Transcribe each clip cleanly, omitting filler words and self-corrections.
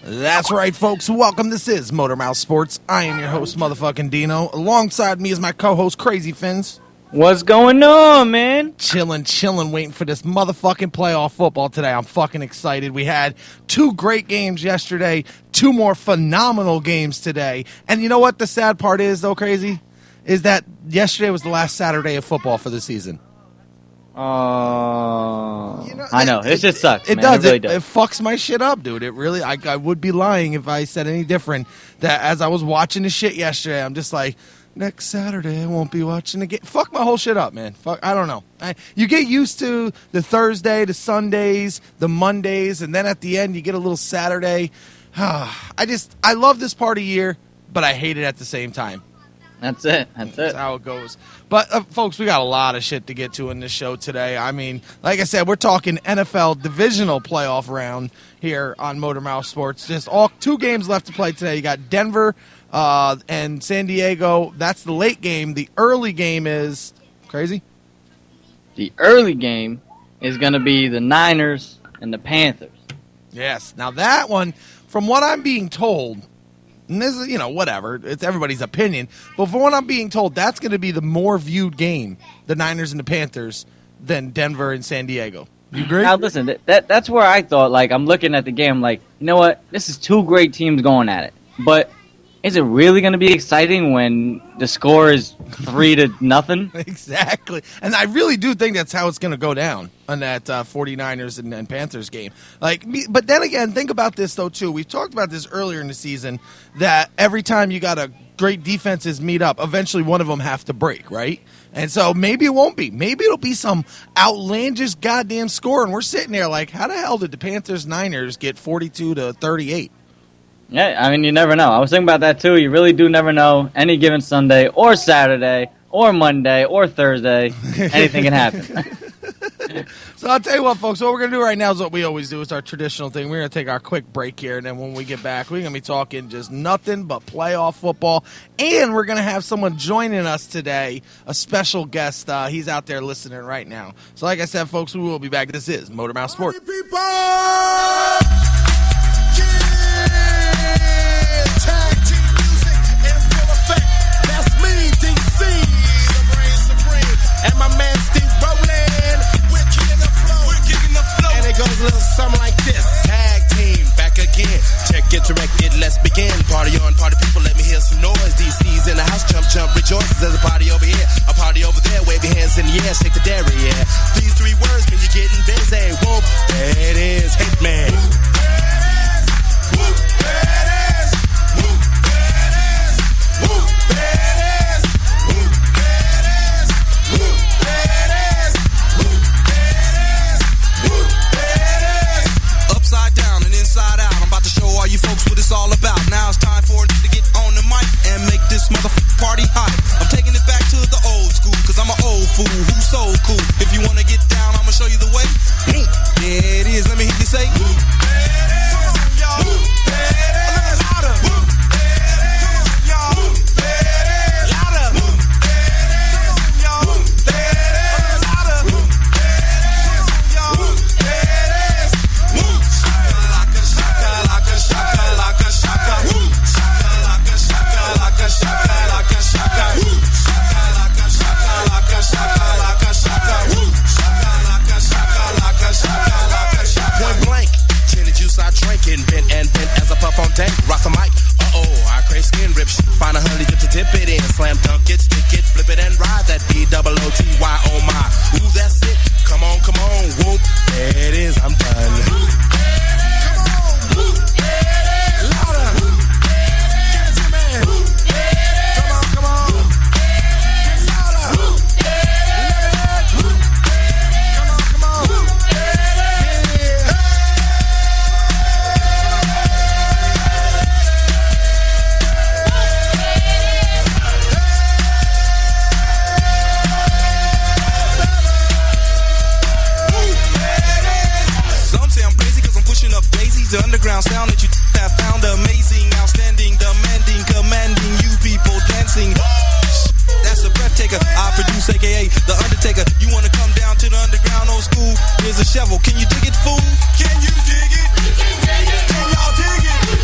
That's right, folks. Welcome. This is Motor Mouth Sports. I am your host, motherfucking Dino. Alongside me is my co-host, Crazy Fins. What's going on, man? Chilling, waiting for this motherfucking playoff football today. I'm fucking excited. We had 2 great games yesterday, 2 more phenomenal games today. And you know what the sad part is, though, Crazy? Is that yesterday was the last Saturday of football for the season. I know. It just sucks, It man. does. It really does. It fucks my shit up, dude. It really, I would be lying if I said any different. That as I was watching the shit yesterday, I'm just like, next Saturday I won't be watching again. Fuck my whole shit up, man. Fuck, I don't know. You get used to the Thursday, the Sundays, the Mondays, and then at the end you get a little Saturday. I love this part of year, but I hate it at the same time. That's it. That's how it goes. But, folks, we got a lot of shit to get to in this show today. I mean, like I said, we're talking NFL divisional playoff round here on Motor Mouth Sports. Just 2 games left to play today. You got Denver and San Diego. That's the late game. The early game is Crazy. The early game is going to be the Niners and the Panthers. Yes. Now, that one, from what I'm being told, and this is, whatever. It's everybody's opinion. But from what I'm being told, that's going to be the more viewed game, the Niners and the Panthers, than Denver and San Diego. You agree? Now, listen, that's where I thought, like, I'm looking at the game, like, you know what? This is 2 great teams going at it. But is it really going to be exciting when the score is 3-0? Exactly. And I really do think that's how it's going to go down on that 49ers and Panthers game. But then again, think about this, though, too. We've talked about this earlier in the season, that every time you got a great defenses meet up, eventually one of them have to break, right? And so maybe it won't be. Maybe it'll be some outlandish goddamn score, and we're sitting there like, how the hell did the Panthers-Niners get 42-38? Yeah, I mean, you never know. I was thinking about that, too. You really do never know. Any given Sunday or Saturday or Monday or Thursday, anything can happen. So I'll tell you what, folks, what we're going to do right now is what we always do. It's our traditional thing. We're going to take our quick break here, and then when we get back, we're going to be talking just nothing but playoff football, and we're going to have someone joining us today, a special guest. He's out there listening right now. So like I said, folks, we will be back. This is Motor Mouth Sports. Tag team music in full effect. That's me, DC, the brain supreme. And my man Steve Rowland. We're kicking the flow. And it goes a little something like this. Tag team, back again. Check it, direct it, let's begin. Party on, party people, let me hear some noise. DC's in the house, jump, rejoices. There's a party over here, a party over there. Wave your hands in the air, shake the dairy, yeah. These 3 words mean you're getting busy. Whoop, there it is, hit man. Whoop, there it is. Whoop, there it is. Whoop, there it is. Whoop, there it is. Whoop, there it is. Whoop, there it is. Whoop, there it is. Upside down and inside out. I'm about to show all you folks what it's all about. Now it's time for it to get on the mic and make this motherfucking party hot. I'm taking it back to the old school, cause I'm an old fool who's so cool. If you wanna get down, I'ma show you the way. There it is. Let me hear you say. Whoop, there it is. Whoop, there it is. Louder. Whoop, there it is. Whoop, there it is. Louder. Whoop, there it is. Whoop, there it is. Louder. Whoop, there it is. Whoop, there it is. Whoop, shakalaka, shakalaka, shakalaka, shaka. Whoop, shakalaka, shakalaka, shakalaka, shaka. Whoop, shakalaka, shakalaka, shakalaka, shaka. Whoop, shakalaka, shakalaka, shakalaka, shaka. Point blank. Gin and juice I drink and bent as I puff on dank. Rock the mic, I crave skin rip shit. Find a honey dip to dip it in. Slam dunk it, stick it, flip it and ride that B-double-O-T-Y, oh my. Ooh, that's it, come on, whoop. There it is, I'm done. Whoop, come on, whoop, louder. Whoop, give it to me. Whoop, come on. Get louder. Whoop, let it. Whoop, come on. Whoop, the underground sound that you have found amazing, outstanding, demanding, commanding, you people dancing. That's a breath taker. I produce, aka the Undertaker. You wanna come down to the underground old school? Here's a shovel. Can you dig it, fool? Can you dig it? Can y'all dig it?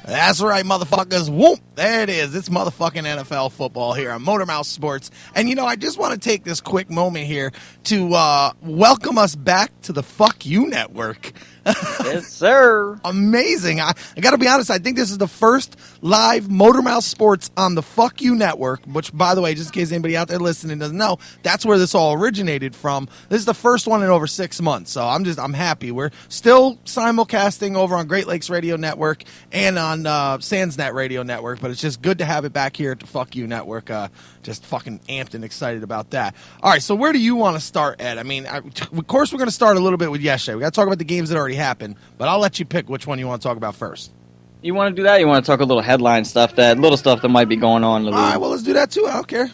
That's right, motherfuckers. Whoop. There it is. It's motherfucking NFL football here on Motor Mouth Sports. And, I just want to take this quick moment here to welcome us back to the Fuck You Network. Yes, sir. Amazing. I got to be honest, I think this is the first live Motor Mouth Sports on the Fuck You Network, which, by the way, just in case anybody out there listening doesn't know, that's where this all originated from. This is the first one in over 6 months, so I'm happy. We're still simulcasting over on Great Lakes Radio Network and on Sandsnet Radio Network, but it's just good to have it back here at the Fuck You Network. Just fucking amped and excited about that. All right, so where do you want to start, Ed? I mean, of course, we're going to start a little bit with yesterday. We got to talk about the games that already happened, but I'll let you pick which one you want to talk about first. You want to do that? You want to talk a little headline stuff, little stuff that might be going on in the league? All right, well, let's do that too. I don't care.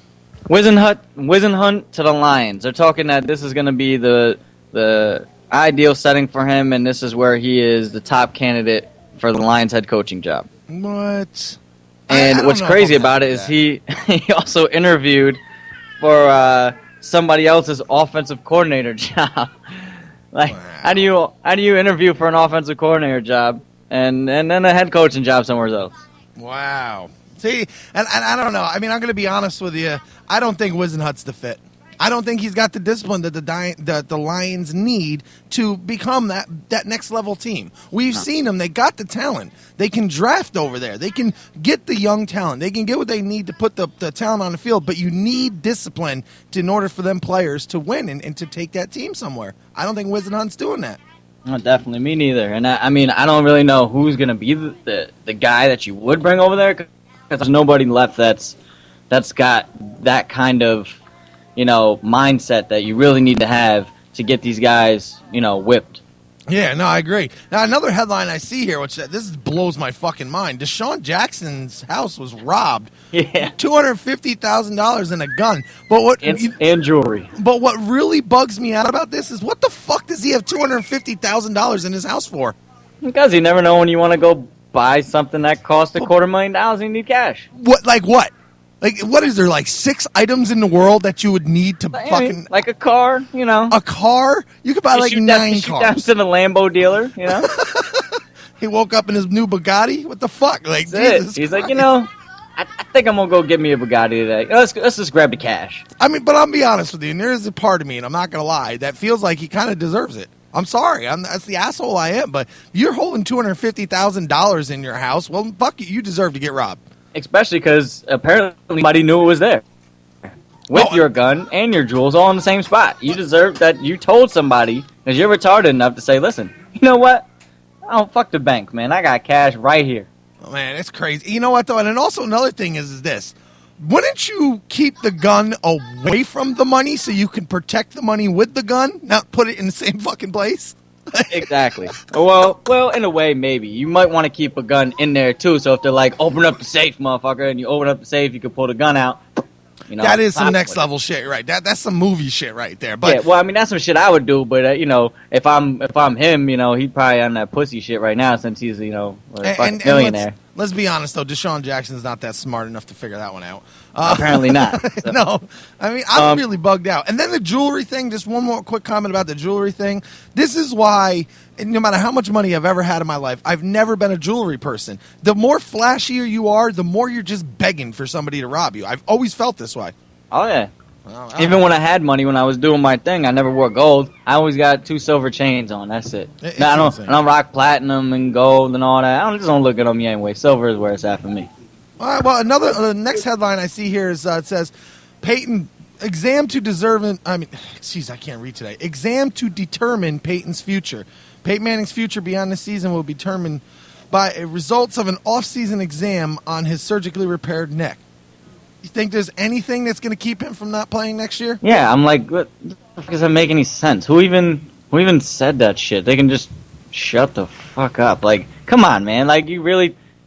Wizenhunt to the Lions. They're talking that this is going to be the ideal setting for him, and this is where he is the top candidate for the Lions head coaching job. What? And what's crazy about it is he also interviewed for somebody else's offensive coordinator job. Wow. How do you interview for an offensive coordinator job and then a head coaching job somewhere else? Wow. See, and I don't know. I mean, I'm going to be honest with you. I don't think Wizenhut's the fit. I don't think he's got the discipline that the Lions need to become that next level team. We've seen them. They got the talent. They can draft over there. They can get the young talent. They can get what they need to put the talent on the field, but you need discipline in order for them players to win and to take that team somewhere. I don't think Wizenhunt's doing that. No, definitely, me neither. And I mean, I don't really know who's going to be the guy that you would bring over there because there's nobody left that's got that kind of mindset that you really need to have to get these guys, whipped. Yeah, no, I agree. Now, another headline I see here, which this blows my fucking mind. Deshaun Jackson's house was robbed. Yeah. $250,000 in a gun. But and jewelry. But what really bugs me out about this is what the fuck does he have $250,000 in his house for? Because you never know when you want to go buy something that costs $250,000 and you need cash. What? Like what? Like, what is there, like 6 items in the world that you would need to fucking... Like a car, A car? You could buy like 9 cars. Down to the Lambo dealer, He woke up in his new Bugatti? What the fuck? Like, Jesus He's Christ. like, I think I'm going to go get me a Bugatti today. Let's just grab the cash. I mean, but I'll be honest with you, and there is a part of me, and I'm not going to lie, that feels like he kind of deserves it. I'm sorry. That's the asshole I am, but if you're holding $250,000 in your house, well, fuck you. You deserve to get robbed. Especially because apparently nobody knew it was there. With your gun and your jewels all in the same spot. You deserve that you told somebody because you're retarded enough to say, listen, you know what? Oh, fuck the bank, man. I got cash right here. Oh, man, it's crazy. You know what, though? And then also another thing is this. Wouldn't you keep the gun away from the money so you can protect the money with the gun, not put it in the same fucking place? Exactly. Well, in a way, maybe. You might want to keep a gun in there, too. So if they're like, open up the safe, motherfucker, and you open up the safe, you can pull the gun out. That is some next level shit, right? That's some movie shit right there. But yeah, well, I mean, that's some shit I would do. But if I'm him, he'd probably on that pussy shit right now since he's a fucking millionaire. Let's be honest though, Deshaun Jackson's not that smart enough to figure that one out. Apparently not. So. No, I mean I'm really bugged out. And then the jewelry thing. Just one more quick comment about the jewelry thing. This is why, no matter how much money I've ever had in my life, I've never been a jewelry person. The more flashier you are, the more you're just begging for somebody to rob you. I've always felt this way. Oh yeah. Even when I had money, when I was doing my thing, I never wore gold. I always got 2 silver chains on. That's it. I don't rock platinum and gold and all that. I just don't look at them anyway. Silver is where it's at for me. All right. Well, the next headline I see here is it says, Peyton exam to deserve. I can't read today. Exam to determine Peyton's future. Peyton Manning's future beyond the season will be determined by results of an off-season exam on his surgically repaired neck. You think there's anything that's going to keep him from not playing next year? Yeah, I'm like, what the fuck does that make any sense? Who even said that shit? They can just shut the fuck up. Like, come on, man. Like,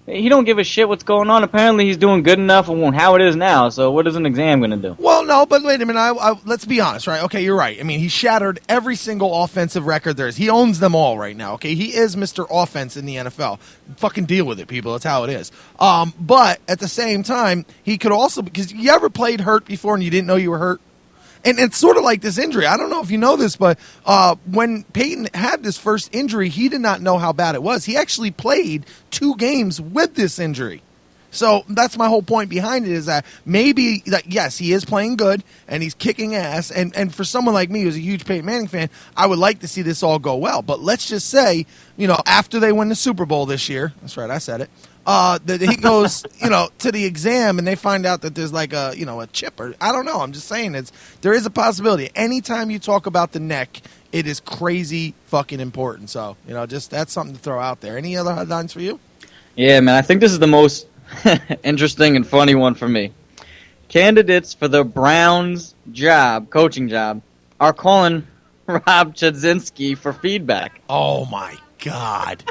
he don't give a shit what's going on. Apparently, he's doing good enough on how it is now. So, what is an exam going to do? Well, no, but wait a minute. Let's be honest, right? Okay, you're right. I mean, he shattered every single offensive record there is. He owns them all right now. Okay, he is Mr. Offense in the NFL. Fucking deal with it, people. That's how it is. But at the same time, he could also, because you ever played hurt before and you didn't know you were hurt? And it's sort of like this injury. I don't know if you know this, but when Peyton had this first injury, he did not know how bad it was. He actually played 2 games with this injury. So that's my whole point behind it, is that maybe, yes, he is playing good and he's kicking ass. And for someone like me who's a huge Peyton Manning fan, I would like to see this all go well. But let's just say, after they win the Super Bowl this year, that's right, I said it, that he goes, to the exam and they find out that there's like a chip, or I don't know. I'm just saying there is a possibility. Anytime you talk about the neck, it is crazy fucking important. So, just that's something to throw out there. Any other headlines for you? Yeah, man, I think this is the most interesting and funny one for me. Candidates for the Browns coaching job, are calling Rob Chudzinski for feedback. Oh my God.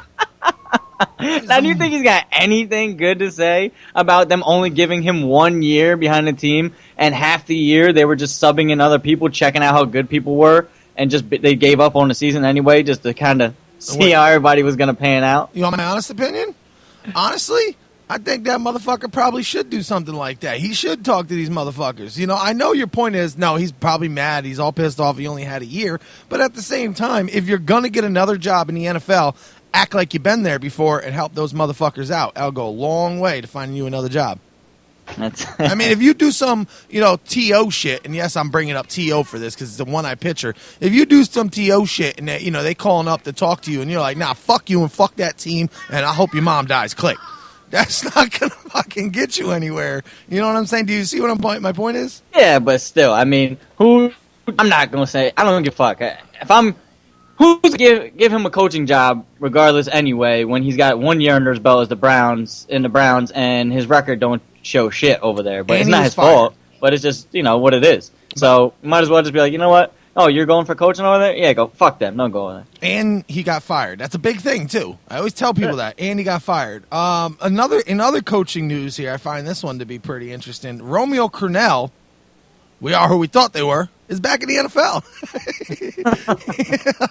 Now, do you think he's got anything good to say about them only giving him 1 year behind the team, and half the year they were just subbing in other people, checking out how good people were, and just they gave up on the season anyway, just to kind of see how everybody was going to pan out? You want my honest opinion? Honestly, I think that motherfucker probably should do something like that. He should talk to these motherfuckers. I know your point is, no, he's probably mad. He's all pissed off. He only had a year. But at the same time, if you're going to get another job in the NFL, act like you've been there before and help those motherfuckers out. That'll go a long way to finding you another job. I mean, if you do some, TO shit, and yes, I'm bringing up TO for this because it's the one I picture. If you do some TO shit and they calling up to talk to you and you're like, nah, fuck you and fuck that team and I hope your mom dies, click. That's not going to fucking get you anywhere. You know what I'm saying? Do you see what my point is? Yeah, but still, I mean, I'm not going to say, I don't give a fuck. Who's give him a coaching job regardless anyway when he's got 1 year under his belt as the Browns and his record don't show shit over there. But it's not his fault, but it's just, what it is. So you might as well just be like, you know what? Oh, you're going for coaching over there? Yeah, go. Fuck them. Don't go over there. And he got fired. That's a big thing, too. I always tell people that. And he got fired. In other coaching news here, I find this one to be pretty interesting. Romeo Crennel, we are who we thought they were, is back in the NFL.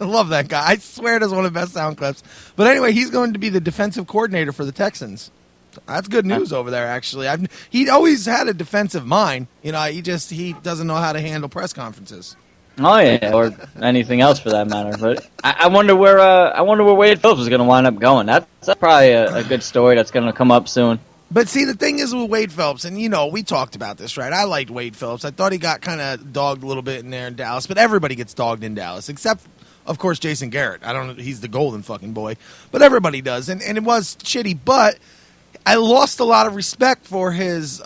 I love that guy. I swear it is one of the best sound clips. But anyway, he's going to be the defensive coordinator for the Texans. That's good news over there, actually. He'd always had a defensive mind. He doesn't know how to handle press conferences. Oh yeah, or anything else for that matter. But I wonder where Wade Phillips is going to wind up going. That's probably a good story that's going to come up soon. But see, the thing is with Wade Phillips, and we talked about this, right? I liked Wade Phillips. I thought he got kind of dogged a little bit in there in Dallas, but everybody gets dogged in Dallas, except, of course, Jason Garrett. I don't know, he's the golden fucking boy, but everybody does, and it was shitty. But I lost a lot of respect for his,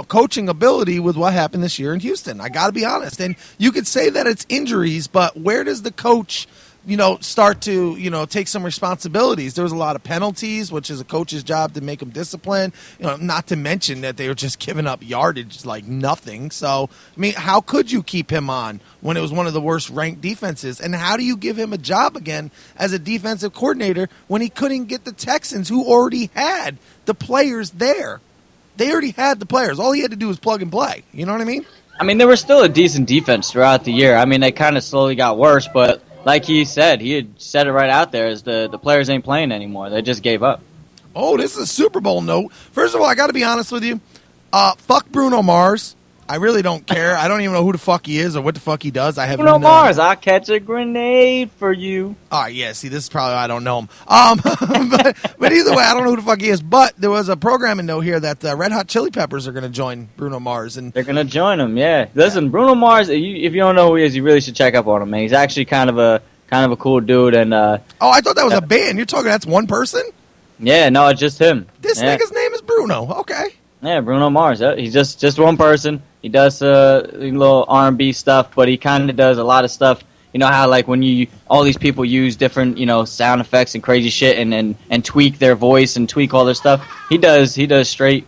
coaching ability with what happened this year in Houston. I got to be honest. And you could say that it's injuries, but where does the coach, start to, take some responsibilities? There was a lot of penalties, which is a coach's job to make them disciplined. Not to mention that they were just giving up yardage like nothing. So, I mean, how could you keep him on when it was one of the worst ranked defenses? And how do you give him a job again as a defensive coordinator when he couldn't get the Texans, who already had the players there? They already had the players. All he had to do was plug and play. You know what I mean? I mean, they were still a decent defense throughout the year. I mean, they kind of slowly got worse, but like he had said it right out there, is the players ain't playing anymore. They just gave up. Oh, this is a Super Bowl note. First of all, I got to be honest with you. Fuck Bruno Mars. I really don't care. I don't even know who the fuck he is or what the fuck he does. I have Bruno Mars, I'll catch a grenade for you. Oh, yeah. See, this is probably why I don't know him. But either way, I don't know who the fuck he is. But there was a programming note here that Red Hot Chili Peppers are going to join Bruno Mars. And they're going to join him, yeah. Listen, Bruno Mars, if you don't know who he is, you really should check up on him, man. He's actually kind of a cool dude. And I thought that was a band. You're talking that's one person? Yeah, no, it's just him. This nigga's name is Bruno. Okay. Yeah, Bruno Mars. He's just one person. He does little R&B stuff, but he kind of does a lot of stuff. You know how like when all these people use different sound effects and crazy shit and tweak their voice and tweak all their stuff. He does straight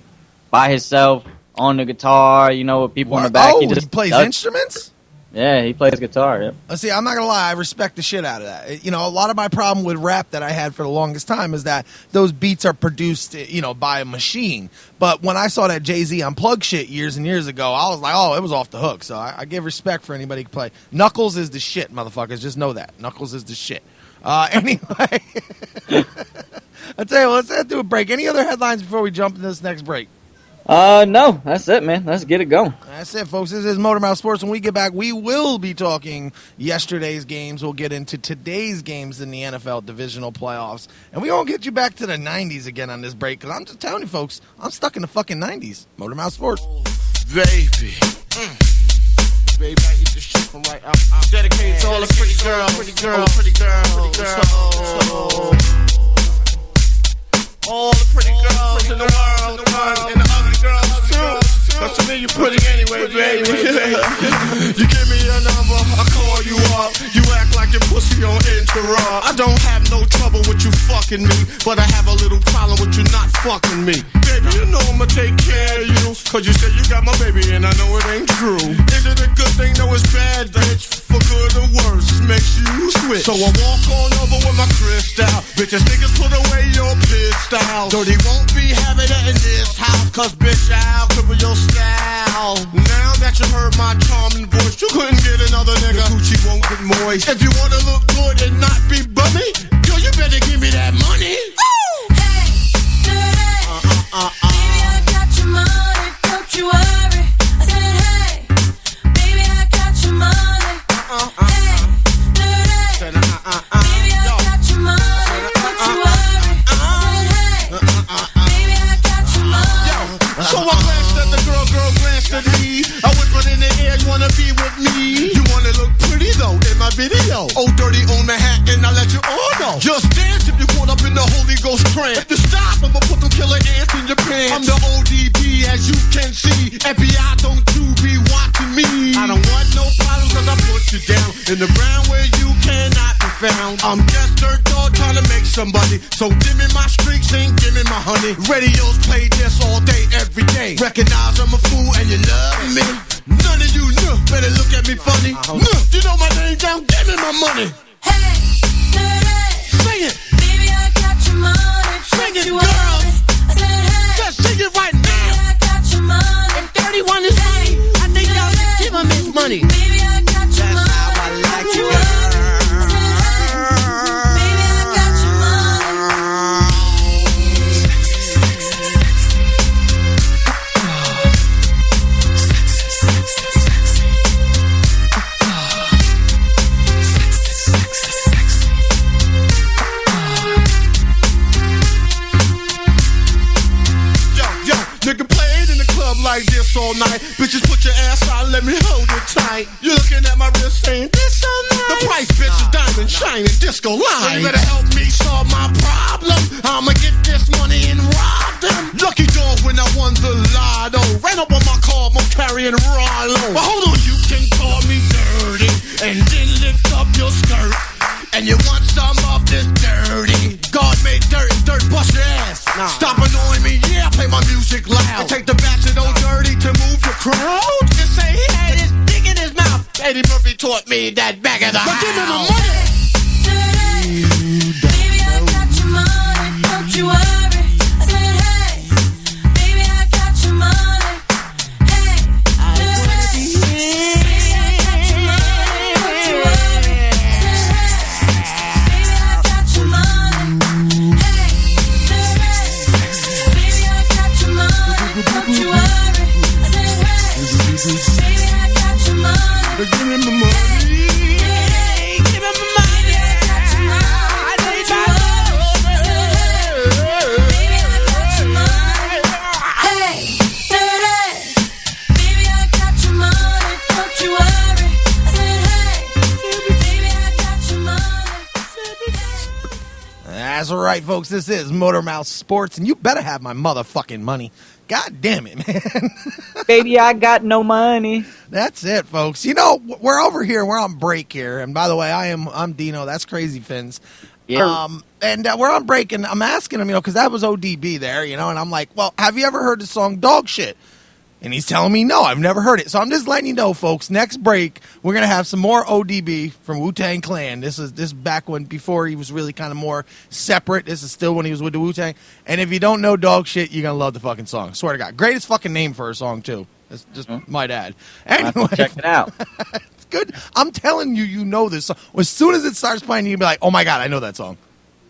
by himself on the guitar. With people in the back. He plays instruments. Yeah, he plays guitar, yeah. See, I'm not going to lie, I respect the shit out of that. A lot of my problem with rap that I had for the longest time is that those beats are produced, by a machine. But when I saw that Jay-Z Unplugged shit years and years ago, I was like, oh, it was off the hook. So I give respect for anybody who can play. Knuckles is the shit, motherfuckers. Just know that. Knuckles is the shit. Anyway, I tell you what, let's do a break. Any other headlines before we jump into this next break? No, that's it, man. Let's get it going. That's it, folks. This is Motormouth Sports. When we get back, we will be talking yesterday's games. We'll get into today's games in the NFL divisional playoffs. And we're going to get you back to the 90s again on this break, because I'm just telling you, folks, I'm stuck in the fucking 90s. Motormouth Sports. Baby. Baby, I eat this shit from right up. Dedicated to all the pretty girls. All the pretty girls in the world, and the ugly girls too. Cause to me you pretty anyway, baby. You give me your number, I call you up. You act like your pussy on interrupt. I don't have no trouble with you fucking me, but I have a little problem with you not fucking me. Baby, you know I'ma take care of you, cause you say you got my baby and I know it ain't true. Is it a good thing? No, it's bad, bitch. For good or worse, it makes you switch. So I walk on over with my crystal. Bitches, niggas, put away your pistol. Dirty won't be having it in this house, cause bitch, I'll cripple your style. Now that you heard my charming voice, you couldn't get another nigga. Coochie won't get moist. If you wanna look good and not be bummy, girl, you better give me that money. Hey, baby, I got your money, don't you worry. I said, hey, baby, I got your money. Hey, baby, I got your money, don't you worry. I said, hey, baby, I got your money. So I glanced at the girl glanced at me. I whispered in the air, you wanna be with me? You wanna look pretty though in my video. Oh, dirty on Manhattan, I'll let you all know. Just dance if you're caught up in the Holy Ghost trance. If you stop, I'ma put them killer ants in your pants. I'm the ODB, as you can see. FBI, don't you be watching me. I don't want no problems cause I put you down in the ground where you cannot be found. I'm just dirt dog trying to make somebody. So give me my streaks and give me my honey. Radios play this all day, every day. Recognize I'm a fool and you love me. None of you better look at me funny. You know my name down, give me my money. Hey, Sing it, baby, I got your money, sing don't it, you girl. worry. I said, hey, Just sing it right baby, now. I got your money. 31 is money. I think y'all should give him his money. Baby, I got your That's money. how I like don't it, you girl. worry. I said, hey, baby, I got your money. Yo, nigga played in the club like this all night. Bitches put your ass out, let me hold it tight. You looking at my wrist saying, this so nice. The price, bitch, is diamond shining disco lights. You better help me solve my problem. I'ma get this money and rob them. Lucky dog when I won the lotto. Ran up on my car, I'm carrying Rollo. But hold on, you can call me dirty and then lift up your skirt. And you want some of this dirty? God made dirt, dirt bust your ass. Stop annoying me, yeah, play my music loud. And take the back to old dirty to move the crowd. Just say he had his dick in his mouth. Eddie Murphy taught me that back of the house. Give me my money. Baby, I got your money, don't you worry. I said, hey, baby, I got your money. Hey, baby, I got your money, don't you worry. I said, hey, baby, I got your money. Hey, baby, I got your money, don't you worry. I said, hey, baby, I got your money. Give me my money. Give me my money. I need my That's right, folks. This is Motormouth Sports, and you better have my motherfucking money. God damn it, man. Baby, I got no money. That's it, folks. You know, we're over here. We're on break here. And by the way, I'm Dino. That's Crazy Fins. Yeah. And we're on break, and I'm asking him, because that was ODB there, and I'm like, well, have you ever heard the song Dog Shit? And he's telling me, no, I've never heard it. So I'm just letting you know, folks, next break, we're going to have some more ODB from Wu-Tang Clan. This is back when, before he was really kind of more separate. This is still when he was with the Wu-Tang. And if you don't know Dog Shit, you're going to love the fucking song. Swear to God. Greatest fucking name for a song, too. That's just my dad. Anyway. Check it out. It's good. I'm telling you, you know this song. As soon as it starts playing, you'll be like, oh my God, I know that song.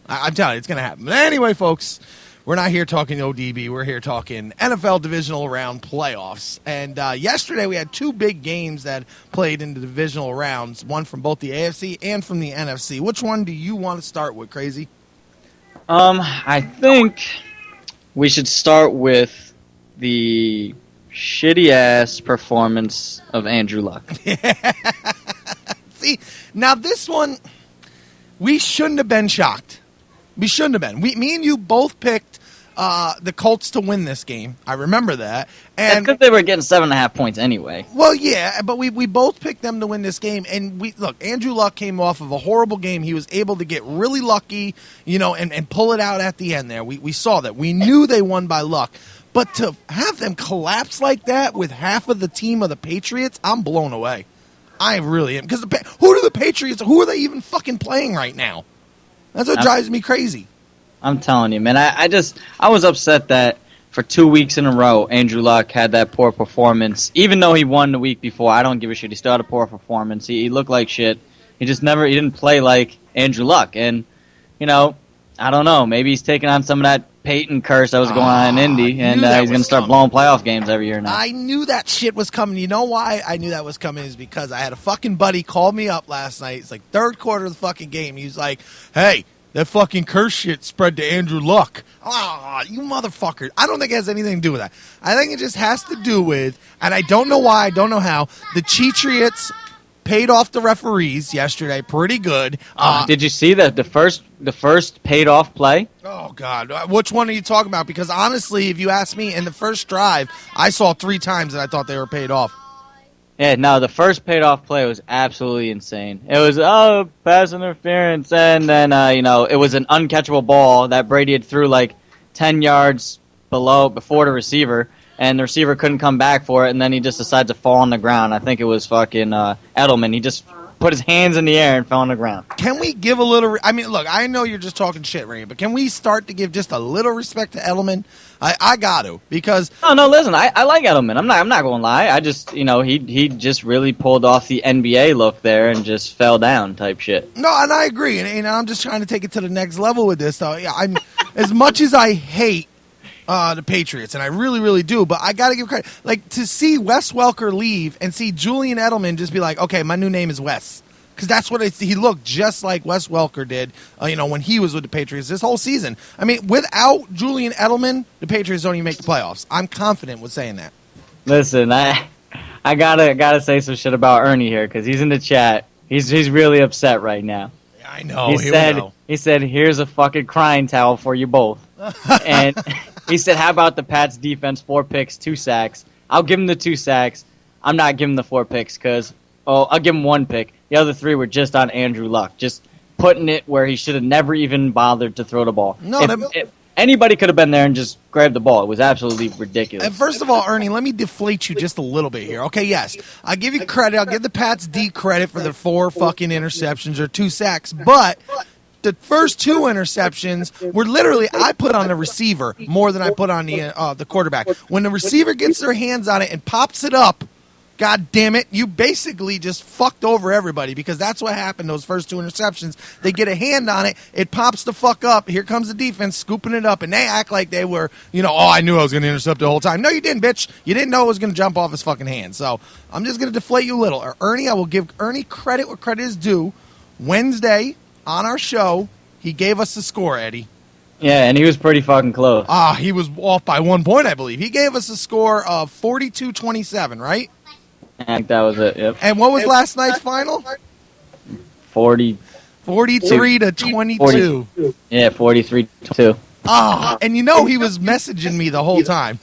I'm telling you, it's going to happen. But anyway, folks, we're not here talking ODB. We're here talking NFL divisional round playoffs. And yesterday we had two big games that played in the divisional rounds, one from both the AFC and from the NFC. Which one do you want to start with, Crazy? I think we should start with the shitty-ass performance of Andrew Luck. See, now this one, we shouldn't have been shocked. We shouldn't have been. Me and you both picked the Colts to win this game. I remember that. And because they were getting 7.5 points anyway. well, yeah, but we both picked them to win this game. And look, Andrew Luck came off of a horrible game. He was able to get really lucky, and pull it out at the end there. We saw that. We knew they won by luck. But to have them collapse like that with half of the team of the Patriots, I'm blown away. I really am. Because who are the Patriots? Who are they even fucking playing right now? That's what drives me crazy. I'm telling you, man. I was upset that for 2 weeks in a row, Andrew Luck had that poor performance. Even though he won the week before, I don't give a shit. He still had a poor performance. He looked like shit. He didn't play like Andrew Luck. And, I don't know. Maybe he's taking on some of that Peyton curse that was going on in Indy, and he's going to start blowing playoff games every year now. I knew that shit was coming. You know why I knew that was coming is because I had a fucking buddy call me up last night. It's like third quarter of the fucking game. He was like, hey, that fucking curse shit spread to Andrew Luck. Ah, you motherfucker. I don't think it has anything to do with that. I think it just has to do with, and I don't know why, I don't know how, the Cheatriots paid off the referees yesterday pretty good. Did you see that the first paid off play? Oh, God. Which one are you talking about? Because honestly, if you ask me, in the first drive, I saw 3 times that I thought they were paid off. Yeah, no, the first paid off play was absolutely insane. It was, pass interference, and then, it was an uncatchable ball that Brady had threw like 10 yards before the receiver, and the receiver couldn't come back for it, and then he just decided to fall on the ground. I think it was fucking Edelman. He just put his hands in the air and fell on the ground. Can we give a little... look, I know you're just talking shit, Ray, but can we start to give just a little respect to Edelman? I got to, because... No, listen, I like Edelman. I'm not going to lie. I just, he just really pulled off the NBA look there and just fell down type shit. No, and I agree, and I'm just trying to take it to the next level with this, though. Yeah, as much as I hate the Patriots, and I really, really do, but I got to give credit. Like, to see Wes Welker leave and see Julian Edelman just be like, okay, my new name is Wes. Because that's what he looked just like Wes Welker did, when he was with the Patriots this whole season. Without Julian Edelman, the Patriots don't even make the playoffs. I'm confident with saying that. Listen, I gotta say some shit about Ernie here, because he's in the chat. He's really upset right now. Yeah, I know. He said, here's a fucking crying towel for you both. And he said, how about the Pats defense, 4 picks, 2 sacks? I'll give him the 2 sacks. I'm not giving the 4 picks because, I'll give him 1 pick. The other 3 were just on Andrew Luck, just putting it where he should have never even bothered to throw the ball. No, if anybody could have been there and just grabbed the ball. It was absolutely ridiculous. And first of all, Ernie, let me deflate you just a little bit here. Okay, yes, I'll give you credit. I'll give the Pats D credit for their 4 fucking interceptions or 2 sacks, but the first 2 interceptions were literally I put on the receiver more than I put on the quarterback. When the receiver gets their hands on it and pops it up, God damn it, you basically just fucked over everybody, because that's what happened those first 2 interceptions. They get a hand on it, it pops the fuck up, here comes the defense scooping it up, and they act like they were, I knew I was going to intercept the whole time. No, you didn't, bitch. You didn't know it was going to jump off his fucking hand. So I'm just going to deflate you a little. Ernie, I will give Ernie credit where credit is due. Wednesday, on our show, he gave us the score, Eddie. Yeah, and he was pretty fucking close. He was off by 1 point, I believe. He gave us a score of 42-27, right? I think that was it, yep. And what was last night's final? 43 to 22. Yeah, 43-2. And he was messaging me the whole time.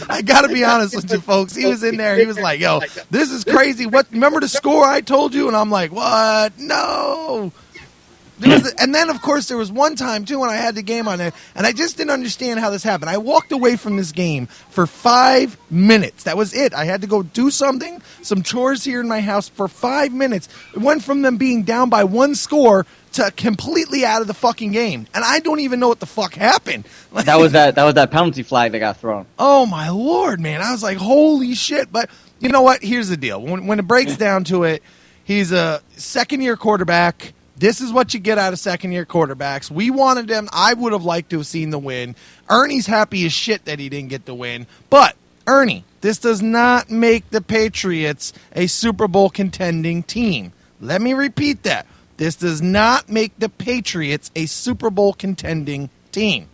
I got to be honest with you, folks. He was in there. He was like, yo, this is crazy. Remember the score I told you? And I'm like, what? No. And then, of course, there was one time, too, when I had the game on there, and I just didn't understand how this happened. I walked away from this game for 5 minutes. That was it. I had to go do something, some chores here in my house for 5 minutes. It went from them being down by 1 score to completely out of the fucking game. And I don't even know what the fuck happened. That was that penalty flag that got thrown. Oh, my Lord, man. I was like, holy shit. But you know what? Here's the deal. When it breaks down to it, he's a second-year quarterback This is what you get out of second-year quarterbacks. We wanted them. I would have liked to have seen the win. Ernie's happy as shit that he didn't get the win. But, Ernie, this does not make the Patriots a Super Bowl contending team. Let me repeat that. This does not make the Patriots a Super Bowl contending team.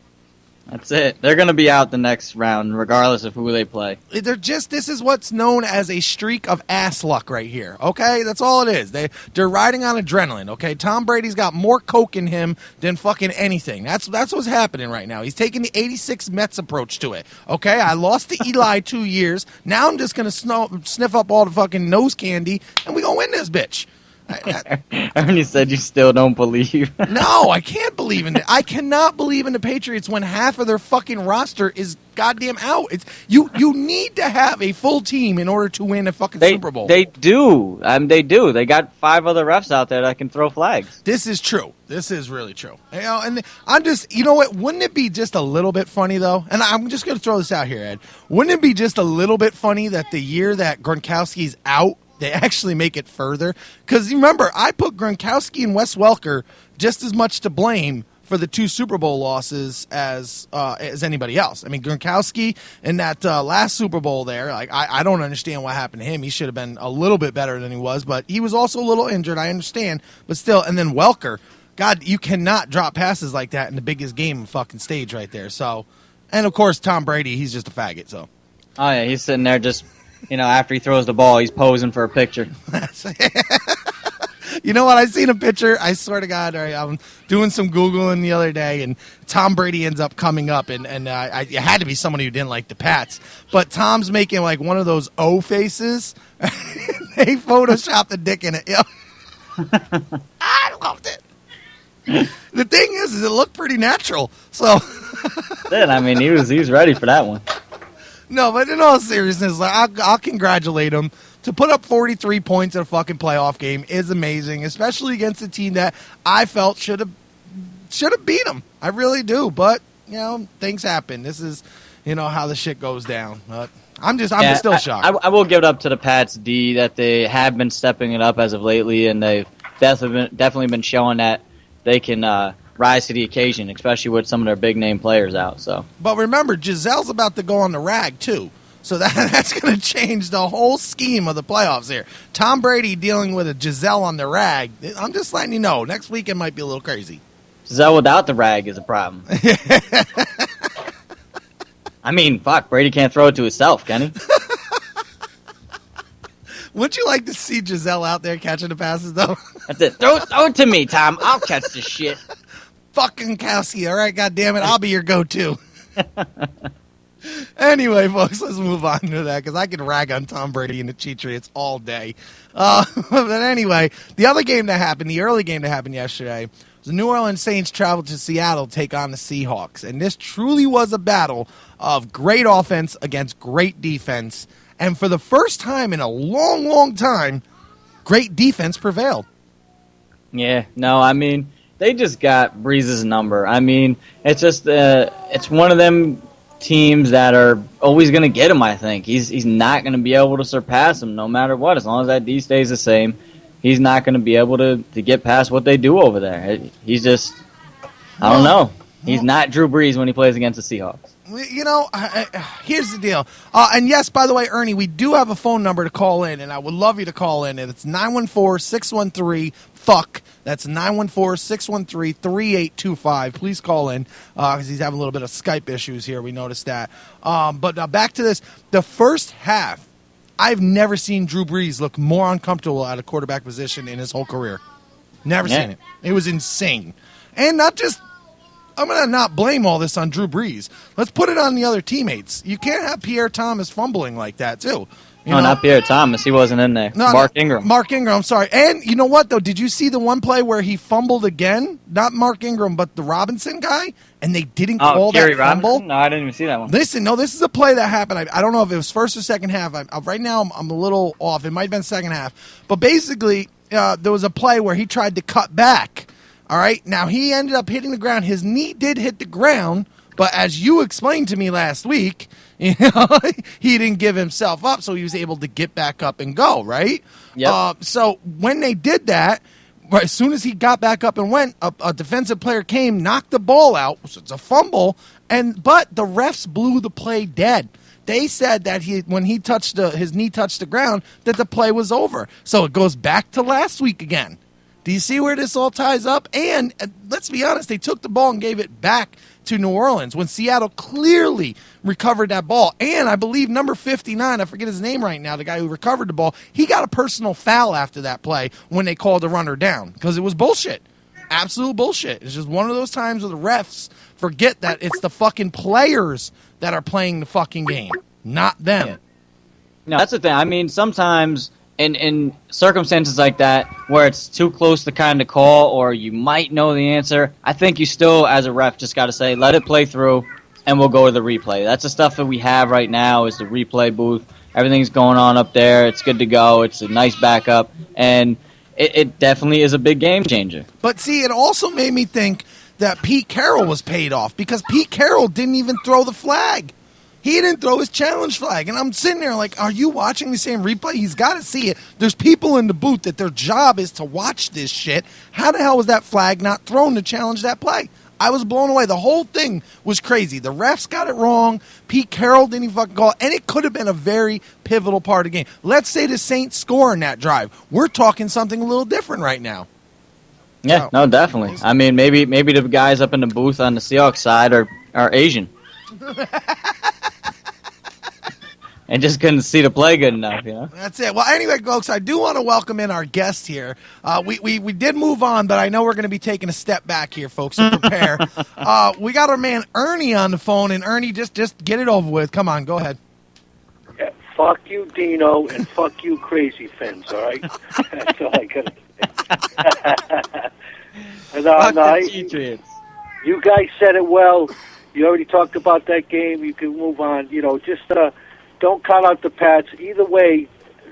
That's it. They're going to be out the next round, regardless of who they play. This is what's known as a streak of ass luck right here, okay? That's all it is. They're riding on adrenaline, okay? Tom Brady's got more coke in him than fucking anything. That's what's happening right now. He's taking the 86 Mets approach to it, okay? I lost to Eli 2 years. Now I'm just going to sniff up all the fucking nose candy, and we going to win this bitch. Ernie said you still don't believe. No, I can't believe in it. I cannot believe in the Patriots when half of their fucking roster is goddamn out. It's you need to have a full team in order to win a fucking Super Bowl. They do. They do. They got 5 other refs out there that can throw flags. This is true. This is really true. You know, and I'm just, you know what? Wouldn't it be just a little bit funny though? And I'm just going to throw this out here, Ed. Wouldn't it be just a little bit funny that the year that Gronkowski's out, they actually make it further? Because remember, I put Gronkowski and Wes Welker just as much to blame for the 2 Super Bowl losses as anybody else. I mean, Gronkowski in that last Super Bowl there, like I don't understand what happened to him. He should have been a little bit better than he was, but he was also a little injured. I understand, but still. And then Welker, God, you cannot drop passes like that in the biggest game fucking stage right there. So, and of course, Tom Brady, he's just a faggot. So, oh yeah, he's sitting there just. You know, after he throws the ball, he's posing for a picture. You know what? I seen a picture. I swear to God, I'm doing some Googling the other day, and Tom Brady ends up coming up, and it had to be somebody who didn't like the Pats. But Tom's making like one of those O faces. They photoshopped the dick in it. Yo. I loved it. The thing is it looked pretty natural. So, then I mean, he was ready for that one. No, but in all seriousness, like, I'll congratulate him. To put up 43 points in a fucking playoff game is amazing, especially against a team that I felt should have beat him. I really do, but you know, things happen. This is, you know, how the shit goes down. But I'm still shocked. I will give it up to the Pats D that they have been stepping it up as of lately, and they've definitely been showing that they can rise to the occasion, especially with some of their big name players out. So, but remember, Giselle's about to go on the rag too, so that's going to change the whole scheme of the playoffs here. Tom Brady dealing with a Giselle on the rag. I'm just letting you know, next week it might be a little crazy. Giselle without the rag is a problem. I mean, fuck, Brady can't throw it to himself, can he? Wouldn't you like to see Giselle out there catching the passes though? That's it. Throw it to me, Tom. I'll catch this shit. Fucking Kowski, all right, goddammit, I'll be your go-to. Anyway, folks, let's move on to that because I can rag on Tom Brady and the Patriots all day. But anyway, the other game that happened, the early game that happened yesterday, was the New Orleans Saints traveled to Seattle to take on the Seahawks. And this truly was a battle of great offense against great defense. And for the first time in a long, long time, great defense prevailed. Yeah, no, I mean, they just got Breeze's number. I mean, it's just it's one of them teams that are always going to get him, I think. He's not going to be able to surpass him no matter what. As long as that D stays the same, he's not going to be able to get past what they do over there. He's just, I don't know. He's not Drew Brees when he plays against the Seahawks. You know, here's the deal. And yes, by the way, Ernie, we do have a phone number to call in, and I would love you to call in. And it's 914-613-FUCK. That's 914-613-3825. Please call in because he's having a little bit of Skype issues here. We noticed that. But back to this. The first half, I've never seen Drew Brees look more uncomfortable at a quarterback position in his whole career. Never seen it. It was insane. And not just... I'm going to not blame all this on Drew Brees. Let's put it on the other teammates. You can't have Pierre Thomas fumbling like that, too. No, not Pierre Thomas. He wasn't in there. No, Mark Ingram. Mark Ingram, I'm sorry. And you know what, though? Did you see the one play where he fumbled again? Not Mark Ingram, but the Robinson guy? And they didn't call Gary that fumble? Robinson? No, I didn't even see that one. Listen, no, this is a play that happened. I don't know if it was first or second half. Right now, I'm a little off. It might have been second half. But basically, there was a play where he tried to cut back. All right, now he ended up hitting the ground. His knee did hit the ground, but as you explained to me last week, you know, he didn't give himself up, so he was able to get back up and go, right? Yep. So when they did that, Right, as soon as he got back up and went, a defensive player came, knocked the ball out. So it's a fumble, but the refs blew the play dead. They said that when he touched his knee touched the ground, that the play was over. So it goes back to last week again. Do you see where this all ties up? And let's be honest, they took the ball and gave it back to New Orleans when Seattle clearly recovered that ball. And I believe number 59, I forget his name right now, the guy who recovered the ball, he got a personal foul after that play when they called the runner down because it was bullshit. Absolute bullshit. It's just one of those times where the refs forget that it's the fucking players that are playing the fucking game, not them. Yeah. No, that's the thing. I mean, sometimes in circumstances like that where it's too close to kind of call or you might know the answer, I think you still, as a ref, just got to say, let it play through and we'll go to the replay. That's the stuff that we have right now is the replay booth. Everything's going on up there. It's good to go. It's a nice backup. And it definitely is a big game changer. But see, it also made me think that Pete Carroll was paid off because Pete Carroll didn't even throw the flag. He didn't throw his challenge flag. And I'm sitting there like, are you watching the same replay? He's got to see it. There's people in the booth that their job is to watch this shit. How the hell was that flag not thrown to challenge that play? I was blown away. The whole thing was crazy. The refs got it wrong. Pete Carroll didn't even fucking call. And it could have been a very pivotal part of the game. Let's say the Saints score in that drive. We're talking something a little different right now. Yeah, no, definitely. I mean, maybe the guys up in the booth on the Seahawks side are Asian. And just couldn't see the play good enough, you know? That's it. Well, anyway, folks, I do want to welcome in our guest here. We did move on, but I know we're going to be taking a step back here, folks, so prepare. We got our man Ernie on the phone, and Ernie, just get it over with. Come on, go ahead. Yeah, fuck you, Dino, and fuck you, Crazy Fins, all right? That's all I got to say. Patriots. You guys said it well. You already talked about that game. You can move on. You know, just don't count out the Pats. Either way,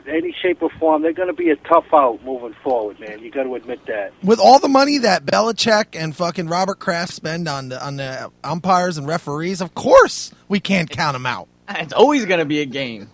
any shape or form, they're going to be a tough out moving forward, man. You got to admit that. With all the money that Belichick and fucking Robert Kraft spend on the umpires and referees, of course we can't count them out. It's always going to be a game.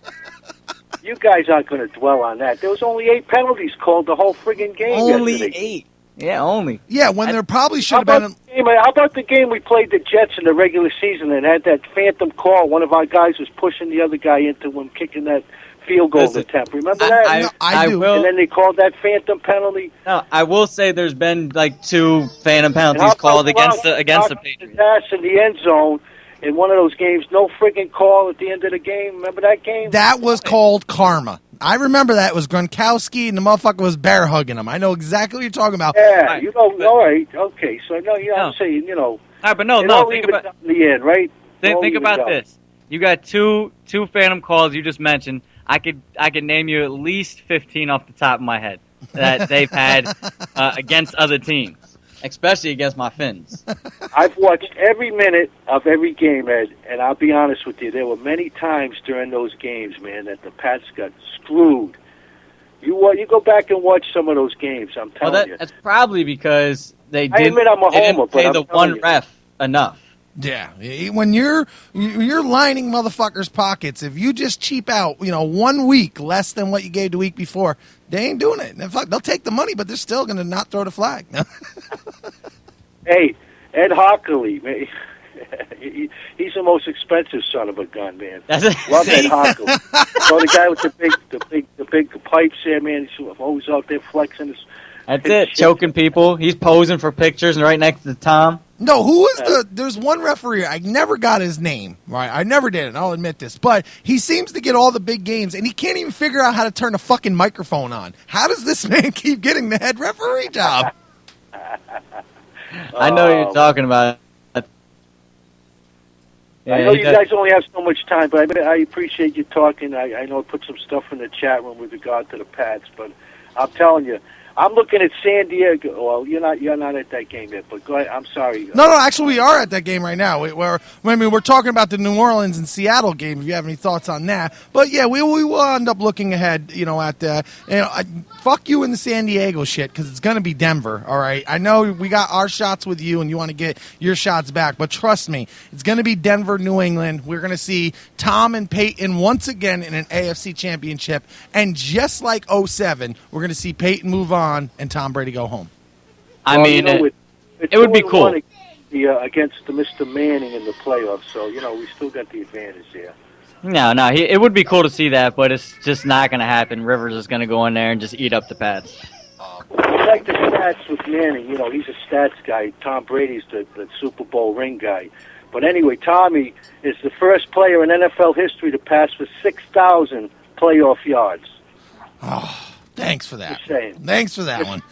You guys aren't going to dwell on that. There was only 8 penalties called the whole friggin' game Only yesterday. 8. Yeah, only. Yeah, when there probably should How have been. how about the game we played the Jets in the regular season and had that phantom call? One of our guys was pushing the other guy into him, kicking that field goal attempt. Remember that? I do. And then they called that phantom penalty. No, I will say there's been like 2 phantom penalties called against the Patriots. Pass in the end zone in one of those games, no friggin' call at the end of the game. Remember that game? That was called karma. I remember that. It was Gronkowski, and the motherfucker was bear hugging him. I know exactly what you're talking about. Yeah, Right. you know, all right, okay. So, no, I'm saying, you know. All right, but no, Think about in the end, right? think about this. You got two phantom calls you just mentioned. I could name you at least 15 off the top of my head that they've had against other teams, especially against my Finns. I've watched every minute of every game, Ed, and I'll be honest with you, there were many times during those games, man, that the Pats got screwed. You go back and watch some of those games, I'm telling you. That's probably because they I admit I'm a homer, but pay I'm the telling one you. ref enough. Yeah, when you're lining motherfuckers' pockets, if you just cheap out, 1 week less than what you gave the week before, they ain't doing it. And fuck, they'll take the money, but they're still going to not throw the flag. Hey, Ed Hockley, man, he's the most expensive son of a gun, man. Love Ed Hockley. So the guy with the big pipes there, man, he's always out there flexing his. That's it, choking people. He's posing for pictures and right next to Tom. No, who was there's one referee, I never got his name, right? I never did it, I'll admit this. But he seems to get all the big games, and he can't even figure out how to turn a fucking microphone on. How does this man keep getting the head referee job? I know what you're talking about. Yeah, I know you guys only have so much time, but I appreciate you talking. I know I put some stuff in the chat room with regard to the Pats, but I'm telling you, I'm looking at San Diego. Well, you're not at that game yet, but go ahead. I'm sorry. No, actually, we are at that game right now. We're talking about the New Orleans and Seattle game. If you have any thoughts on that, but yeah, we will end up looking ahead. At fuck you in the San Diego shit because it's going to be Denver. All right, I know we got our shots with you, and you want to get your shots back, but trust me, it's going to be Denver, New England. We're going to see Tom and Peyton once again in an AFC championship, and just like 07, we're going to see Peyton move on and Tom Brady go home. I Well, mean, we're it would be 2-1 cool. Against the Mr. Manning in the playoffs, so we still got the advantage there. No, it would be cool to see that, but it's just not going to happen. Rivers is going to go in there and just eat up the Pats. I like the stats with Manning. He's a stats guy. Tom Brady's the Super Bowl ring guy. But anyway, Tommy is the first player in NFL history to pass for 6,000 playoff yards. Oh, thanks for that. Just saying. Thanks for that one.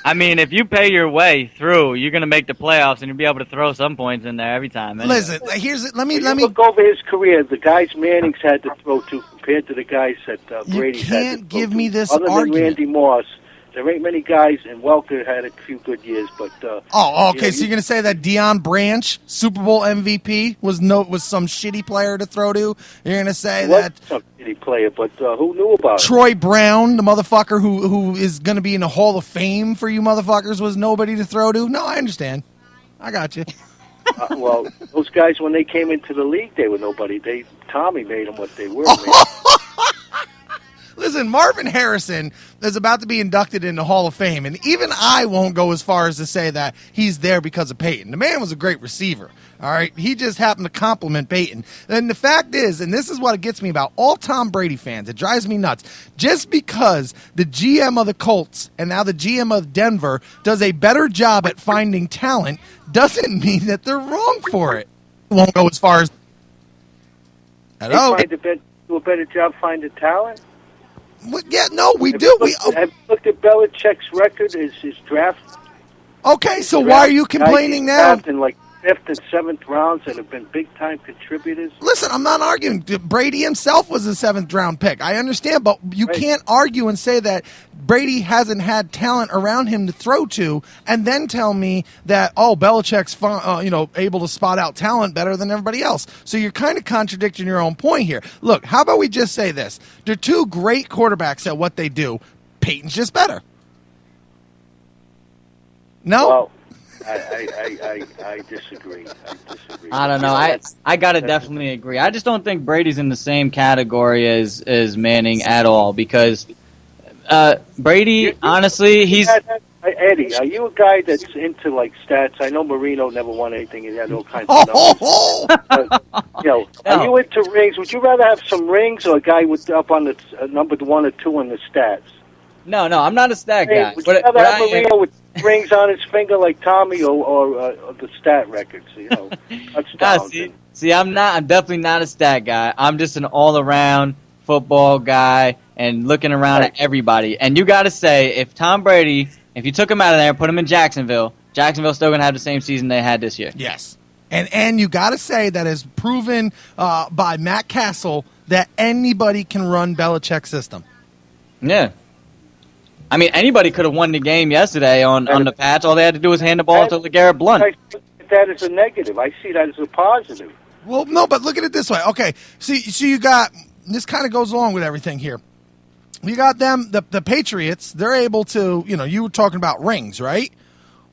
I mean, if you pay your way through, you're going to make the playoffs, and you'll be able to throw some points in there every time. Anyway. Listen, let me Look over his career. The guys Manning's had to throw to compared to the guys that Brady's had to can't throw give to. me this Other argument. than Randy Moss, there ain't many guys, and Welker had a few good years, but Oh, okay. So you're gonna say that Deion Branch, Super Bowl MVP, was some shitty player to throw to? You're gonna say he was that some shitty player, but who knew about it? Troy Brown, the motherfucker who is gonna be in the Hall of Fame for you motherfuckers, was nobody to throw to? No, I understand. I got you. Well, those guys when they came into the league, they were nobody. Tommy made them what they were. Man. Listen, Marvin Harrison is about to be inducted in the Hall of Fame, and even I won't go as far as to say that he's there because of Peyton. The man was a great receiver, all right? He just happened to compliment Peyton. And the fact is, and this is what it gets me about all Tom Brady fans, it drives me nuts, just because the GM of the Colts and now the GM of Denver does a better job at finding talent doesn't mean that they're wrong for it. Won't go as far as... Hello? They do a better job finding talent. Well, yeah, no, we do. Have you looked at Belichick's record, his draft? Okay, so why are you complaining now? Guys in like 5th and 7th rounds that have been big-time contributors. Listen, I'm not arguing. Brady himself was a 7th-round pick. I understand, but you can't argue and say that Brady hasn't had talent around him to throw to and then tell me that, Belichick's able to spot out talent better than everybody else. So you're kind of contradicting your own point here. Look, how about we just say this? They're two great quarterbacks at what they do. Peyton's just better. No? Well, I disagree. I don't know. I gotta definitely agree. I just don't think Brady's in the same category as Manning at all because Brady, honestly, he's. Eddie, are you a guy that's into like stats? I know Marino never won anything. He had all kinds of numbers. Are you into rings? Would you rather have some rings or a guy with up on the number 1 or 2 on the stats? No, I'm not a stat guy. Would you rather have Marino with rings on his finger like Tommy or the stat records? Touchdowns. See, I'm definitely not a stat guy. I'm just an all-around football guy and looking around at everybody. And you got to say, if Tom Brady, if you took him out of there and put him in Jacksonville's still going to have the same season they had this year. Yes. And you got to say that is proven by Matt Castle that anybody can run Belichick's system. Yeah. I mean, anybody could have won the game yesterday on the Pats. All they had to do was hand the ball to LeGarrette Blount. I see that as a negative. I see that as a positive. Well, no, but look at it this way. Okay, so you got, this kind of goes along with everything here. You got them, the Patriots, they're able to, you were talking about rings, right?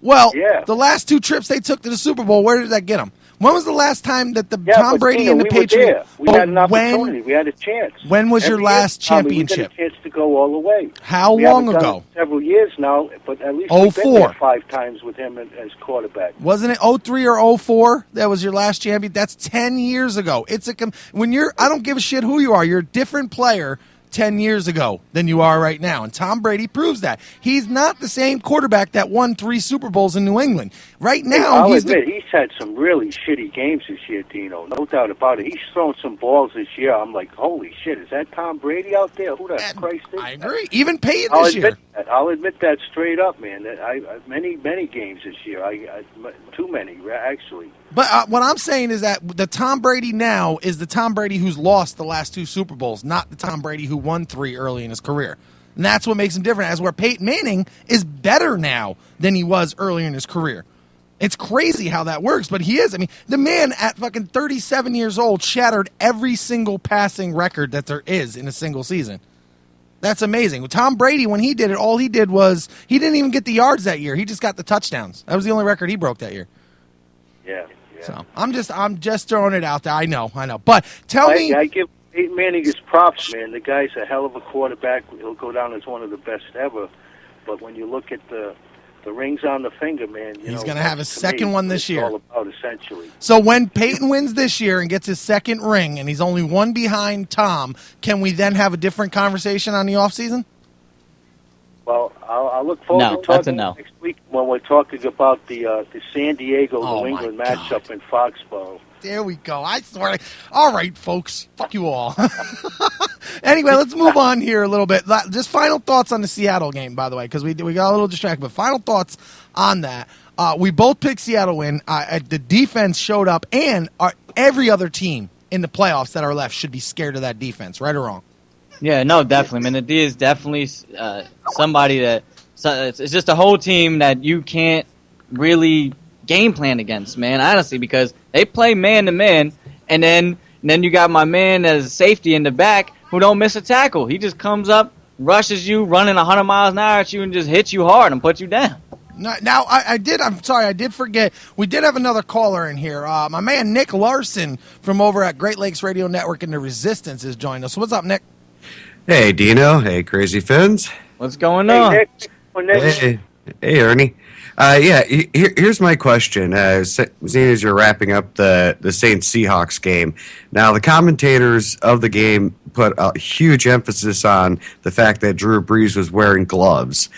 Well, the last 2 trips they took to the Super Bowl, where did that get them? When was the last time that Tom Brady and the Patriots? We had an opportunity. We had a chance. When was your last championship? We had a chance to go all the way. How long ago? Several years now, but at least we've been there 5 times with him as quarterback. Wasn't it 03 or 04? That was your last champion. That's 10 years ago. I don't give a shit who you are. You're a different player 10 years ago than you are right now. And Tom Brady proves that. He's not the same quarterback that won 3 Super Bowls in New England. Right now, I'll admit, he's had some really shitty games this year, Dino. No doubt about it. He's thrown some balls this year. I'm like, holy shit, is that Tom Brady out there? Who the Christ is I agree. Even Peyton this year. I'll admit that straight up, man. Many games this year. Too many, actually. But what I'm saying is that the Tom Brady now is the Tom Brady who's lost the last 2 Super Bowls, not the Tom Brady who won 3 early in his career. And that's what makes him different, as where Peyton Manning is better now than he was earlier in his career. It's crazy how that works, but he is. I mean, the man at fucking 37 years old shattered every single passing record that there is in a single season. That's amazing. With Tom Brady, when he did it, all he did was he didn't even get the yards that year. He just got the touchdowns. That was the only record he broke that year. Yeah. So I'm just throwing it out there. I know. But tell me, I give Peyton Manning his props, man. The guy's a hell of a quarterback. He'll go down as one of the best ever. But when you look at the the ring's on the finger, man. He's going to have his second one this year. All about essentially. So when Peyton wins this year and gets his second ring, and he's only one behind Tom, can we then have a different conversation on the offseason? Well, I'll look forward No, to that's a talking no. next week when we're talking about the San Diego Oh, New my England God. matchup in Foxborough. There we go. I swear. All right, folks. Fuck you all. Anyway, let's move on here a little bit. Just final thoughts on the Seattle game, by the way, because we got a little distracted. But final thoughts on that. We both picked Seattle win. The defense showed up, and every other team in the playoffs that are left should be scared of that defense, right or wrong? Yeah, no, definitely. I mean, the D is definitely somebody that it's just a whole team that you can't really game plan against, man. Honestly, because they play man to man, and then you got my man as a safety in the back who don't miss a tackle. He just comes up, rushes you, running 100 miles an hour at you, and just hits you hard and puts you down. Now, I'm sorry, I did forget. We did have another caller in here. My man Nick Larson from over at Great Lakes Radio Network and the Resistance is joining us. What's up, Nick? Hey, Dino. Hey, Crazy Fins. What's going Hey, on? Nick. When they- Hey, Ernie. Here's my question. Seeing as you're wrapping up the Saints Seahawks game, now the commentators of the game put a huge emphasis on the fact that Drew Brees was wearing gloves,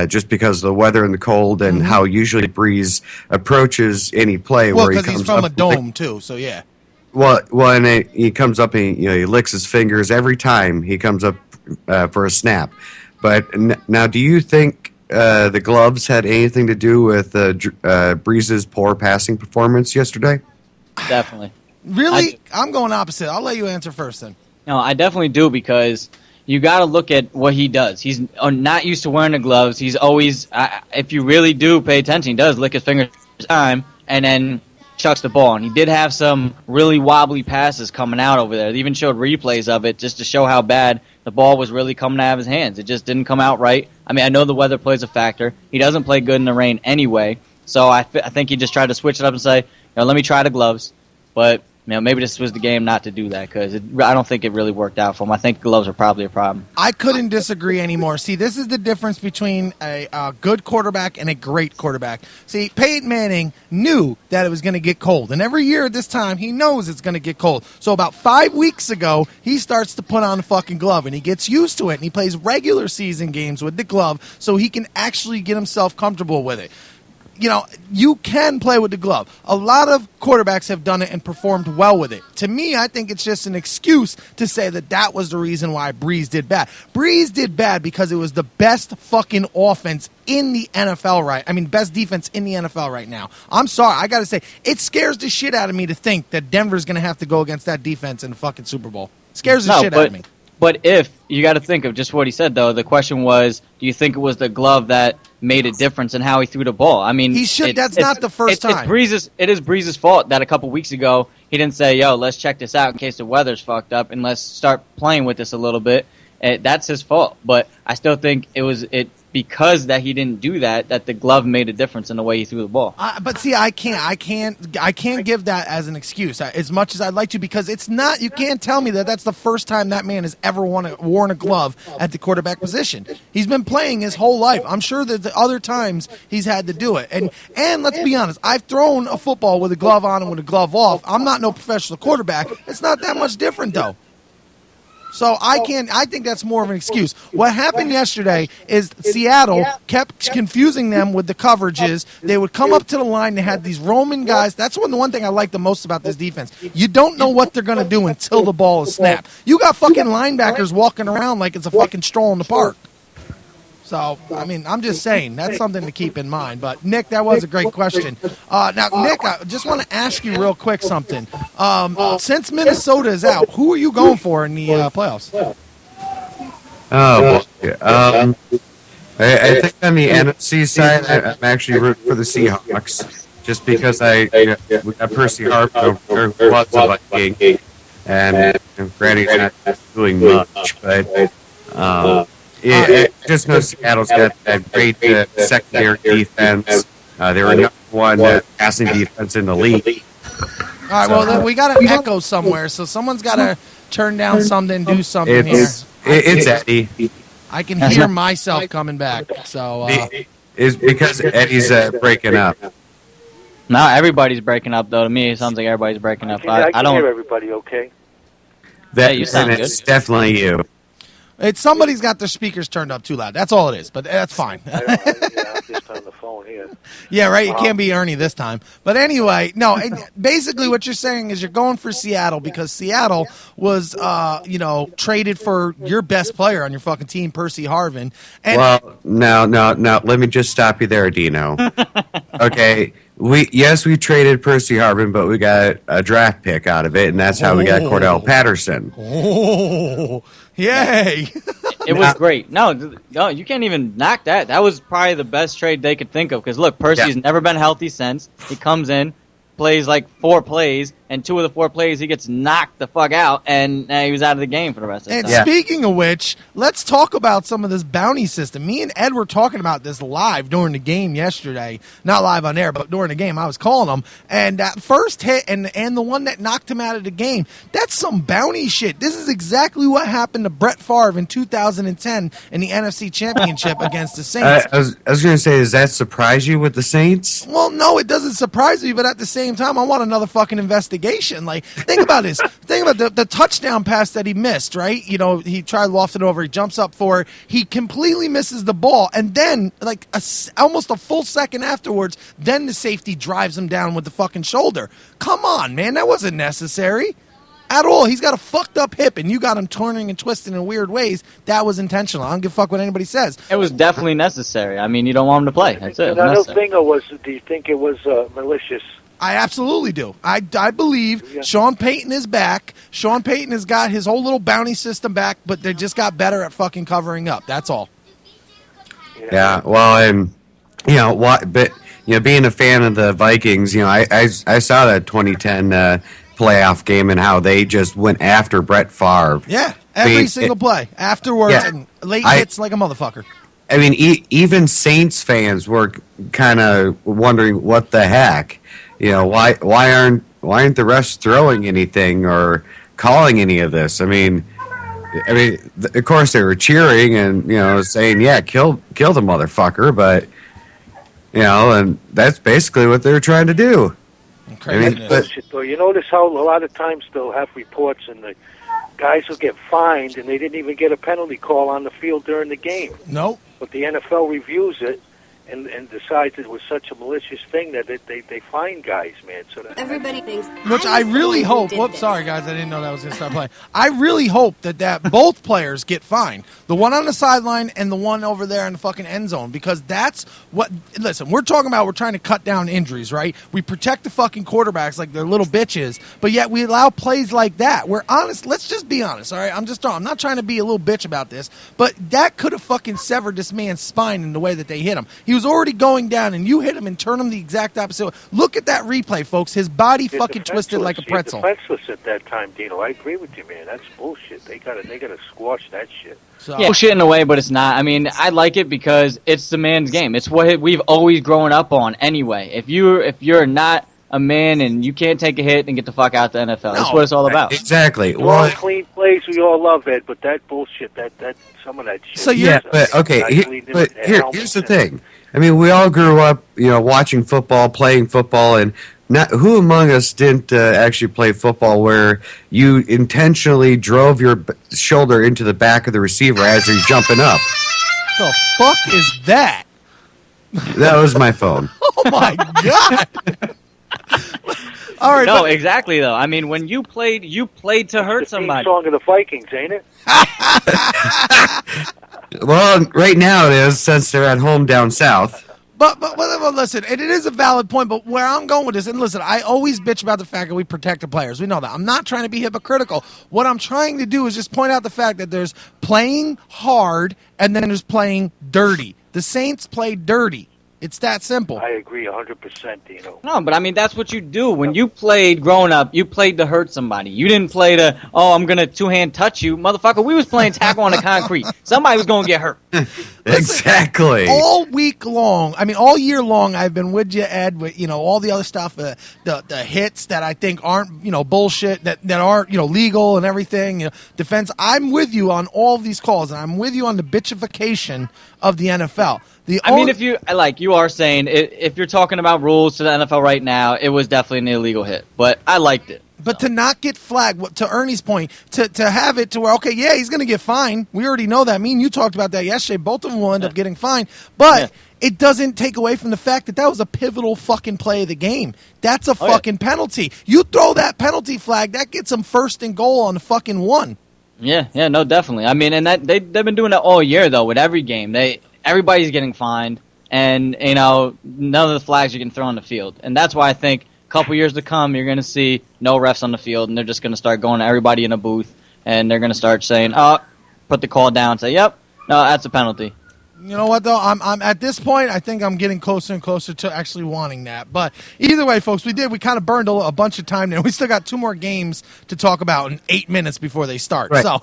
just because of the weather and the cold and how usually Brees approaches any play Well, where he because comes he's from up a dome, too, so yeah. Well, and he comes up and he licks his fingers every time he comes up for a snap. But now, do you think the gloves had anything to do with Breeze's poor passing performance yesterday? Definitely. Really? I'm going opposite. I'll let you answer first then. No, I definitely do, because you got to look at what he does. He's not used to wearing the gloves. He's always, if you really do pay attention, he does lick his fingers every time and then chucks the ball. And he did have some really wobbly passes coming out over there. They even showed replays of it just to show how bad the ball was really coming out of his hands. It just didn't come out right. I mean, I know the weather plays a factor. He doesn't play good in the rain anyway. So I think he just tried to switch it up and say, let me try the gloves. But maybe this was the game not to do that, because I don't think it really worked out for him. I think gloves are probably a problem. I couldn't disagree anymore. See, this is the difference between a good quarterback and a great quarterback. See, Peyton Manning knew that it was going to get cold, and every year at this time, he knows it's going to get cold. So about 5 weeks ago, he starts to put on a fucking glove, and he gets used to it, and he plays regular season games with the glove so he can actually get himself comfortable with it. You can play with the glove. A lot of quarterbacks have done it and performed well with it. To me, I think it's just an excuse to say that was the reason why Breeze did bad. Breeze did bad because it was the best fucking offense in the NFL best defense in the NFL right now. I'm sorry, I got to say, it scares the shit out of me to think that Denver's going to have to go against that defense in the fucking Super Bowl. Scares the shit out of me. But if you got to think of just what he said, though, the question was, do you think it was the glove that made a difference in how he threw the ball? I mean, that's not the first time. It is Breeze's fault that a couple weeks ago he didn't say, let's check this out in case the weather's fucked up and let's start playing with this a little bit. That's his fault. But I still think it was because that he didn't do that the glove made a difference in the way he threw the ball. But see, I can't give that as an excuse as much as I'd like to, because it's not. You can't tell me that that's the first time that man has ever worn a glove at the quarterback position. He's been playing his whole life. I'm sure that the other times he's had to do it. And let's be honest, I've thrown a football with a glove on and with a glove off. I'm not no professional quarterback. It's not that much different though. So I think that's more of an excuse. What happened yesterday is Seattle kept confusing them with the coverages. They would come up to the line. They had these Roman guys. That's the one thing I like the most about this defense. You don't know what they're going to do until the ball is snapped. You got fucking linebackers walking around like it's a fucking stroll in the park. So, I'm just saying, that's something to keep in mind. But, Nick, that was a great question. Now, Nick, I just want to ask you real quick something. Since Minnesota is out, who are you going for in the playoffs? I think on the NFC side, I'm actually rooting for the Seahawks, just because we got Percy Harvin who loves a Viking, and Brady's not doing much, but I just know Seattle's got that great secondary defense. They were number one passing defense in the league. All right, well, then we got an echo somewhere, so someone's got to turn down something, do something here. It's Eddie. I can hear myself coming back. So is because Eddie's breaking up. No, everybody's breaking up though. To me, it sounds like everybody's breaking up. I I can don't. hear everybody okay? That you sound and it's good. definitely you. It's somebody's got their speakers turned up too loud. That's all it is, but that's fine. I'm just on the phone here. Yeah, right. You can't be Ernie this time. But anyway, no. Basically, what you're saying is you're going for Seattle because Seattle was, traded for your best player on your fucking team, Percy Harvin. And Well, no. Let me just stop you there, Dino. Okay, we traded Percy Harvin, but we got a draft pick out of it, and that's how we got Cordell Patterson. oh, yay! It was great. No, you can't even knock that. That was probably the best trade they could think of. Because look, Percy's never been healthy since. He comes in, plays like 4 plays, and 2 of the 4 plays he gets knocked the fuck out, and he was out of the game for the rest of the And time. speaking of which, let's talk about some of this bounty system. Me and Ed were talking about this live during the game yesterday. Not live on air, but during the game. I was calling him. And that first hit and the one that knocked him out of the game, that's some bounty shit. This is exactly what happened to Brett Favre in 2010 in the NFC Championship against the Saints. I was going to say, does that surprise you with the Saints? Well, no, it doesn't surprise me, but at the same time, I want another fucking investigation. Like, think about this. Think about the touchdown pass that he missed, right? You know, he tried to loft it over. He jumps up for it. He completely misses the ball. And then, like, almost a full second afterwards, then the safety drives him down with the fucking shoulder. Come on, man. That wasn't necessary at all. He's got a fucked up hip, and you got him turning and twisting in weird ways. That was intentional. I don't give a fuck what anybody says. It was definitely necessary. I mean, you don't want him to play. That's it. It was Another necessary. thing, or do you think it was malicious? I absolutely do. I believe Sean Payton is back. Sean Payton has got his whole little bounty system back, but they just got better at fucking covering up. That's all. Yeah, well, and being a fan of the Vikings, I saw that 2010 playoff game and how they just went after Brett Favre. Yeah, every single play afterwards Yeah. and late hits like a motherfucker. I mean, even Saints fans were kind of wondering what the heck. Why aren't the refs throwing anything or calling any of this? I mean, of course they were cheering and saying, "Yeah, kill the motherfucker," but and that's basically what they were trying to do. Craziness. Bullshit, though. You notice how a lot of times they'll have reports and the guys will get fined and they didn't even get a penalty call on the field during the game. Nope. But the NFL reviews it and decides it was such a malicious thing that they fine guys, man. So that, Everybody thinks. Which I really hope. Whoops, sorry guys, I didn't know that was going to start playing. I really hope that both players get fined. The one on the sideline and the one over there in the fucking end zone, because that's what. Listen, we're talking about. We're trying to cut down injuries, right? We protect the fucking quarterbacks like they're little bitches, but yet we allow plays like that. We're honest. Let's just be honest, all right? I'm not trying to be a little bitch about this, but that could have fucking severed this man's spine in the way that they hit him. He was already going down, and you hit him and turn him the exact opposite. Look at that replay, folks. His body They're fucking twisted like a pretzel. Defenseless at that time, Dino. I agree with you, man. That's bullshit. They gotta squash that shit. So, Yeah, bullshit in a way, but it's not. I mean, I like it because it's the man's game. It's what we've always grown up on anyway. If you're not a man and you can't take a hit and get the fuck out the NFL, that's what it's all about. Exactly. All Well, clean plays we all love it, but that bullshit, that some of that shit. So yeah, but okay. Here's the thing. I mean, we all grew up, watching football, playing football, and who among us didn't actually play football where you intentionally drove your shoulder into the back of the receiver as he's jumping up? the fuck is that? That was my phone. Oh my god! All right, No, but- exactly though. I mean, when you played to hurt It's the theme somebody. song of the Vikings, ain't it? Well, right now it is, since they're at home down south. But listen, it is a valid point, but where I'm going with this, and listen, I always bitch about the fact that we protect the players. We know that. I'm not trying to be hypocritical. What I'm trying to do is just point out the fact that there's playing hard and then there's playing dirty. The Saints play dirty. It's that simple. I agree 100%, Dino. No, but I mean, that's what you do. When you played growing up, you played to hurt somebody. You didn't play to, I'm going to two-hand touch you. Motherfucker, we was playing tackle on the concrete. Somebody was going to get hurt. Exactly. All week long, I mean, all year long, I've been with you, Ed, with, all the other stuff, the hits that I think aren't, bullshit, that aren't, legal and everything, defense. I'm with you on all of these calls, and I'm with you on the bitchification of the NFL. I mean, if you are saying, if you're talking about rules to the NFL right now, it was definitely an illegal hit, but I liked it. But to not get flagged, to Ernie's point, to have it to where, okay, yeah, he's going to get fined. We already know that. Me and you talked about that yesterday. Both of them will end up getting fined. But it doesn't take away from the fact that was a pivotal fucking play of the game. That's a fucking penalty. You throw that penalty flag, that gets them first and goal on the fucking one. Yeah, no, definitely. I mean, and they've been doing that all year, though, with every game. Everybody's getting fined, and, none of the flags you can throw on the field. And that's why I think couple years to come, you're going to see no refs on the field, and they're just going to start going to everybody in a booth, and they're going to start saying, put the call down, say, yep, no, that's a penalty. You know what, though? I'm at this point, I think I'm getting closer and closer to actually wanting that. But either way, folks, we kind of burned a bunch of time there. We still got 2 more games to talk about in 8 minutes before they start. Right. So,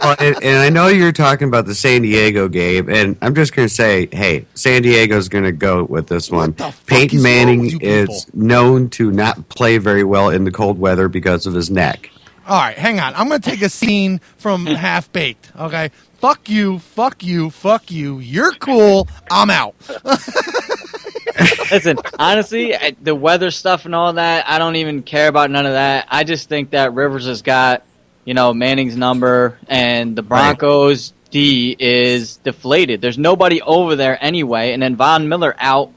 well, and I know you're talking about the San Diego game, and I'm just going to say, hey, San Diego's going to go with this one. the fuck Peyton is wrong Manning with you people? is known to not play very well in the cold weather because of his neck. all right, hang on. I'm going to take a scene from Half Baked, okay? Fuck you, fuck you, fuck you. You're cool. I'm out. Listen, honestly, the weather stuff and all that, I don't even care about none of that. I just think that Rivers has got, Manning's number, and the Broncos' D is deflated. There's nobody over there anyway, and then Von Miller out,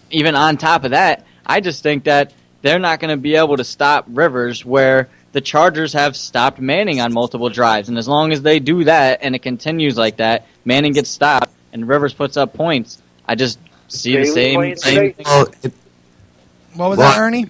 even on top of that. I just think that they're not going to be able to stop Rivers where the Chargers have stopped Manning on multiple drives. And as long as they do that and it continues like that, Manning gets stopped and Rivers puts up points, I just see the same thing. Well, What was that, Ernie?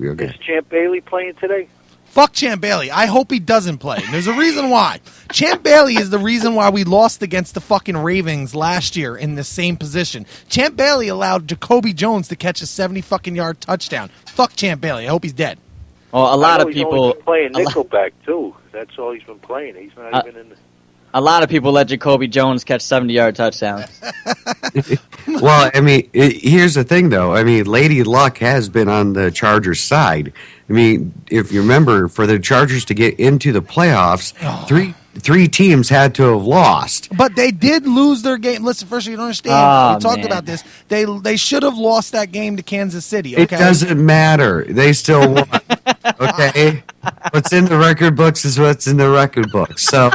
okay. Is Champ Bailey playing today? Fuck Champ Bailey. I hope he doesn't play. There's a reason why. Champ Bailey is the reason why we lost against the fucking Ravens last year in the same position. Champ Bailey allowed Jacoby Jones to catch a 70-fucking-yard touchdown. Fuck Champ Bailey. I hope he's dead. Well, a lot of He's people only been playing nickelback too. That's all he's been playing. He's not even in the. A lot of people let Jacoby Jones catch 70-yard touchdowns. Well, I mean, here's the thing, though. I mean, Lady Luck has been on the Chargers' side. I mean, if you remember, for the Chargers to get into the playoffs, three teams had to have lost. But they did lose their game. Listen, first, you don't understand. Oh, we talked man. about this. They should have lost that game to Kansas City. Okay? It doesn't matter. They still won. Okay? What's in the record books is what's in the record books. So,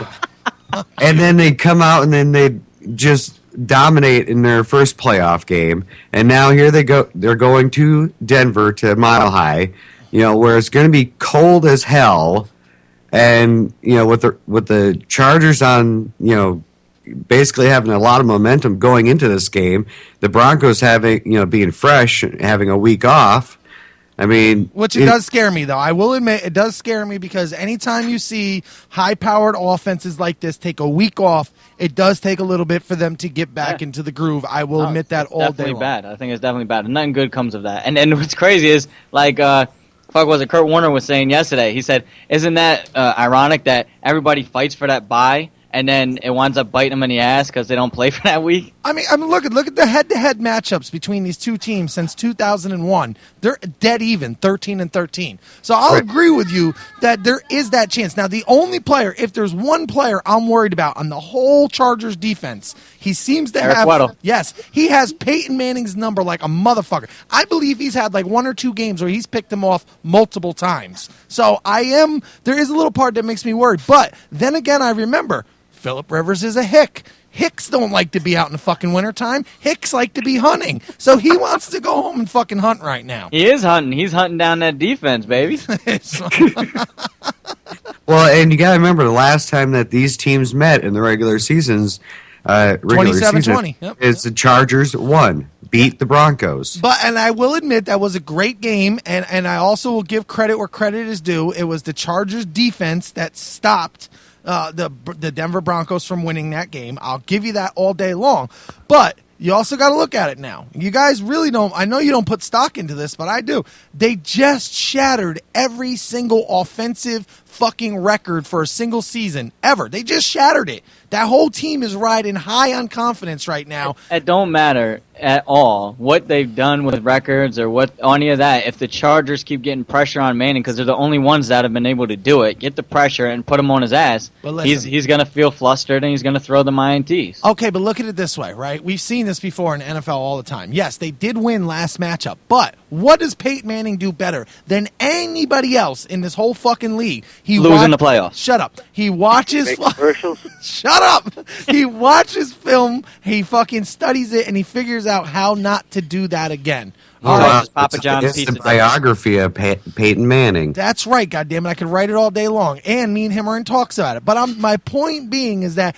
and then they come out and then they just dominate in their first playoff game. And now here they go. They're going to Denver to Mile High, where it's going to be cold as hell. And with the Chargers on, basically having a lot of momentum going into this game, the Broncos having being fresh, having a week off. I mean, Which it does scare me, though. I will admit, it does scare me because anytime you see high-powered offenses like this take a week off, it does take a little bit for them to get back into the groove. I will admit that It's all day definitely long. bad. I think it's definitely bad. And nothing good comes of that. And what's crazy is, Kurt Warner was saying yesterday, he said, isn't that ironic that everybody fights for that bye, and then it winds up biting them in the ass because they don't play for that week? I mean, look at the head-to-head matchups between these two teams since 2001. They're dead even, 13-13. So I'll agree with you that there is that chance. Now, the only player, if there's one player I'm worried about on the whole Chargers defense, he seems to Eric have. Weddle. Yes, he has Peyton Manning's number like a motherfucker. I believe he's had like 1 or 2 games where he's picked him off multiple times. So there is a little part that makes me worried. But then again, I remember Phillip Rivers is a hick. Hicks don't like to be out in the fucking wintertime. Hicks like to be hunting. So he wants to go home and fucking hunt right now. He is hunting. He's hunting down that defense, baby. well, and you got to remember the last time that these teams met in the regular seasons, 27-20. Yep. It's the Chargers won, beat the Broncos. And I will admit that was a great game, and I also will give credit where credit is due. It was the Chargers defense that stopped the Denver Broncos from winning that game. I'll give you that all day long. But you also got to look at it now. You guys really don't. I know you don't put stock into this, but I do. They just shattered every single offensive fucking record for a single season ever. They just shattered it. That whole team is riding high on confidence right now. It don't matter. at all what they've done with records or what any of that. If the Chargers keep getting pressure on Manning, because they're the only ones that have been able to do it, get the pressure and put him on his ass, But listen. he's going to feel flustered and he's going to throw the INTs. Okay, but look at it this way, right? We've seen this before in NFL all the time. Yes, they did win last matchup, but what does Peyton Manning do better than anybody else in this whole fucking league? He Losing the playoffs. Shut up. He watches. Make commercials. Shut up. He watches film. He fucking studies it, and he figures out how not to do that again. All Wow. right. Just Papa John's it's pizza the does. biography of Peyton Manning. That's right, goddammit. I could write it all day long. And me and him are in talks about it. But my point being is that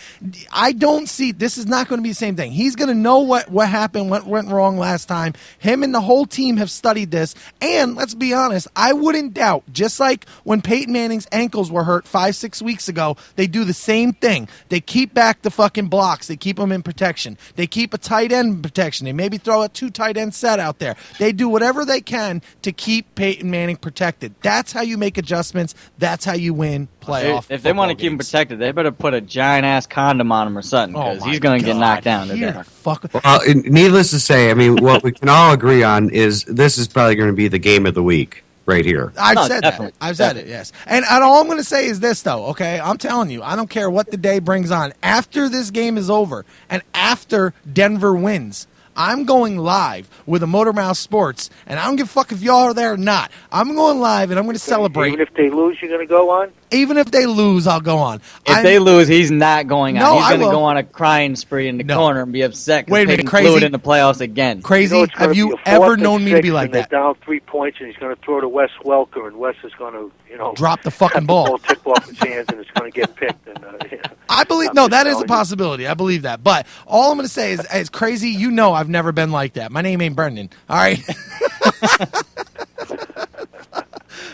I don't see this is not going to be the same thing. He's going to know what happened, what went wrong last time. Him and the whole team have studied this. And let's be honest, I wouldn't doubt, just like when Peyton Manning's ankles were hurt 5-6 weeks ago, they do the same thing. They keep back the fucking blocks. They keep them in protection. They keep a tight end in protection. They maybe throw a 2 tight end set out there. They do whatever they can to keep Peyton Manning protected. That's how you make adjustments. That's how you win playoff. If they want to football keep him games. protected, they better put a giant ass condom on him or something, because Oh he's my going to get God. knocked down Here today. the fuck. Well, needless to say, I mean, what we can all agree on is this is probably going to be the game of the week right here. I've No, said definitely. that. I've said it, yes. And all I'm going to say is this, though, okay? I'm telling you, I don't care what the day brings on. After this game is over and after Denver wins, I'm going live with a Motor Mouth Sports, and I don't give a fuck if y'all are there or not. I'm going live, and I'm going to celebrate. Even if they lose, you're going to go on? Even if they lose, I'll go on. If they lose, he's not going on. No, He's I going to will. go on a crying spree in the No. corner and be upset Wait a because minute, Peyton blew crazy? it in the playoffs again. Crazy, You know, it's gonna have be you a ever 4th and known me to 6, be like and they're that? down 3 points, and he's going to throw to Wes Welker, and Wes is going to, Drop the fucking cut ball. The ball tip off his hands, and it's going to get picked. And I believe I'm no, just that is a telling you. possibility. I believe that. But all I'm going to say is, it's crazy. You know, I've never been like that. My name ain't Brendan. All right.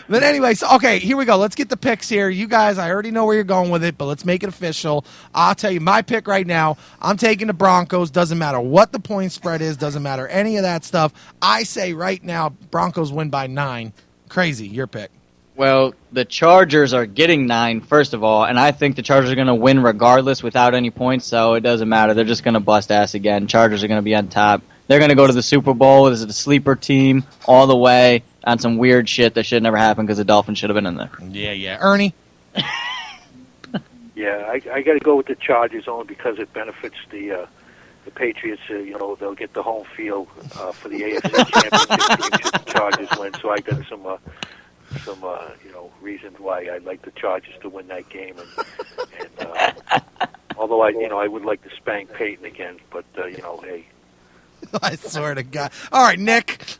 But anyway, so okay, here we go. Let's get the picks here. You guys, I already know where you're going with it, but let's make it official. I'll tell you my pick right now. I'm taking the Broncos. Doesn't matter what the point spread is. Doesn't matter any of that stuff. I say right now, Broncos win by 9. Crazy. Your pick. Well, the Chargers are getting 9, first of all, and I think the Chargers are going to win regardless without any points, so it doesn't matter. They're just going to bust ass again. Chargers are going to be on top. They're going to go to the Super Bowl. This is the sleeper team all the way on some weird shit that should never happen because the Dolphins should have been in there. Yeah. Ernie? yeah, I got to go with the Chargers only because it benefits the Patriots. They'll get the home field for the AFC Championship game should the Chargers win. So I got some reasons why I'd like the Chargers to win that game. And although I would like to spank Peyton again, but hey. I swear to God. All right, Nick.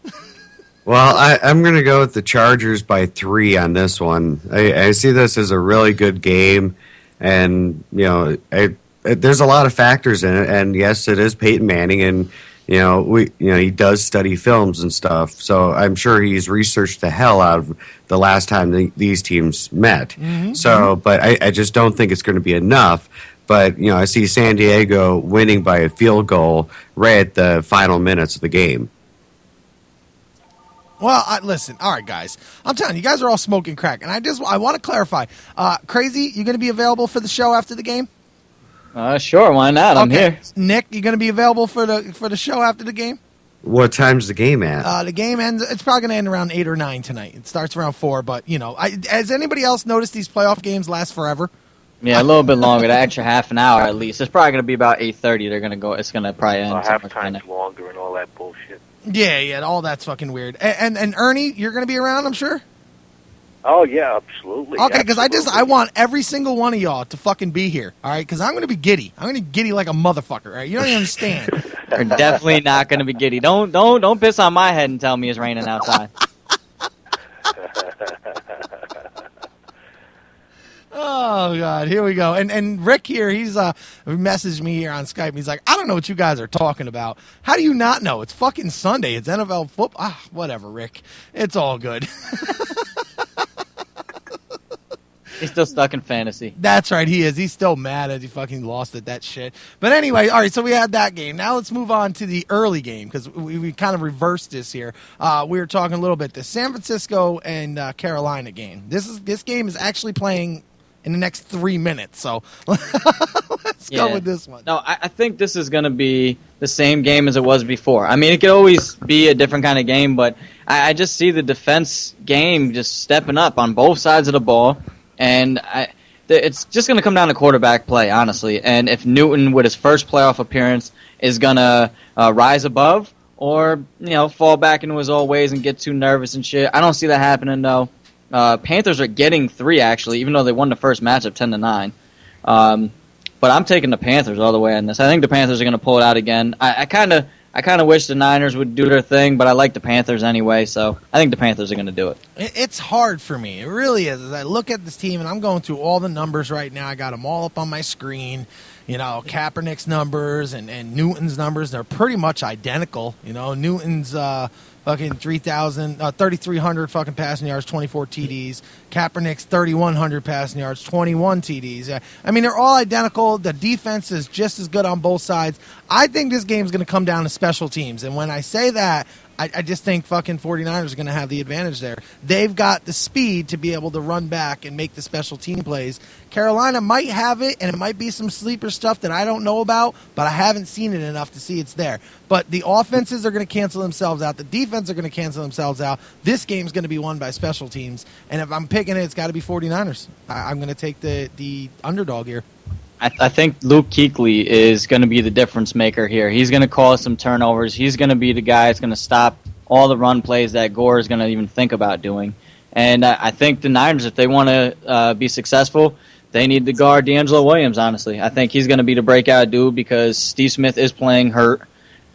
Well, I'm going to go with the Chargers by 3 on this one. I see this as a really good game, and there's a lot of factors in it. And yes, it is Peyton Manning, and he does study films and stuff. So I'm sure he's researched the hell out of the last time these teams met. Mm-hmm. So, but I just don't think it's going to be enough. But I see San Diego winning by a field goal right at the final minutes of the game. Well, listen. All right, guys. I'm telling you, you guys are all smoking crack, and I want to clarify. Crazy, you going to be available for the show after the game? Sure, why not? I'm here. Nick, you going to be available for the show after the game? What time's the game at? The game ends. It's probably going to end around 8 or 9 tonight. It starts around 4, but has anybody else noticed these playoff games last forever? Yeah, a little bit longer, the extra half an hour at least. It's probably going to be about 8:30. They're going to go. It's going to probably end. Halftime's longer and all that bullshit. Yeah, all that's fucking weird. And Ernie, you're going to be around, I'm sure? Oh, yeah, absolutely. Okay, because I want every single one of y'all to fucking be here, all right? Because I'm going to be giddy. I'm going to be giddy like a motherfucker, all right? You don't even understand. You're definitely not going to be giddy. Don't piss on my head and tell me it's raining outside. Oh, God, here we go. And Rick here, he's messaged me here on Skype. He's like, I don't know what you guys are talking about. How do you not know? It's fucking Sunday. It's NFL football. Whatever, Rick. It's all good. He's still stuck in fantasy. That's right, he is. He's still mad as he fucking lost at that shit. But anyway, all right, so we had that game. Now let's move on to the early game because we kind of reversed this here. We were talking a little bit the San Francisco and Carolina game. This game is actually playing in the next 3 minutes. So let's go with this one. No, I think this is going to be the same game as it was before. I mean, it could always be a different kind of game, but I just see the defense game just stepping up on both sides of the ball, and it's just going to come down to quarterback play, honestly. And if Newton, with his first playoff appearance, is going to rise above or fall back into his old ways and get too nervous and shit, I don't see that happening, though. Panthers are getting 3, actually, even though they won the first matchup 10-9. But I'm taking the Panthers all the way on this. I think the Panthers are going to pull it out again. I kind of wish the Niners would do their thing, but I like the Panthers anyway, so I think the Panthers are going to do it. It's hard for me. It really is. As I look at this team, and I'm going through all the numbers right now. I got them all up on my screen. Kaepernick's numbers and Newton's numbers, they're pretty much identical. Newton's fucking 3,300 fucking passing yards, 24 TDs. Kaepernick's 3,100 passing yards, 21 TDs. I mean, they're all identical. The defense is just as good on both sides. I think this game's going to come down to special teams. And when I say that, I just think fucking 49ers are going to have the advantage there. They've got the speed to be able to run back and make the special team plays. Carolina might have it, and it might be some sleeper stuff that I don't know about, but I haven't seen it enough to see it's there. But the offenses are going to cancel themselves out. The defense are going to cancel themselves out. This game's going to be won by special teams. And if I'm picking it, it's got to be 49ers. I'm going to take the underdog here. I think Luke Kuechly is going to be the difference maker here. He's going to cause some turnovers. He's going to be the guy that's going to stop all the run plays that Gore is going to even think about doing. And I think the Niners, if they want to be successful, they need to guard D'Angelo Williams, honestly. I think he's going to be the breakout dude because Steve Smith is playing hurt.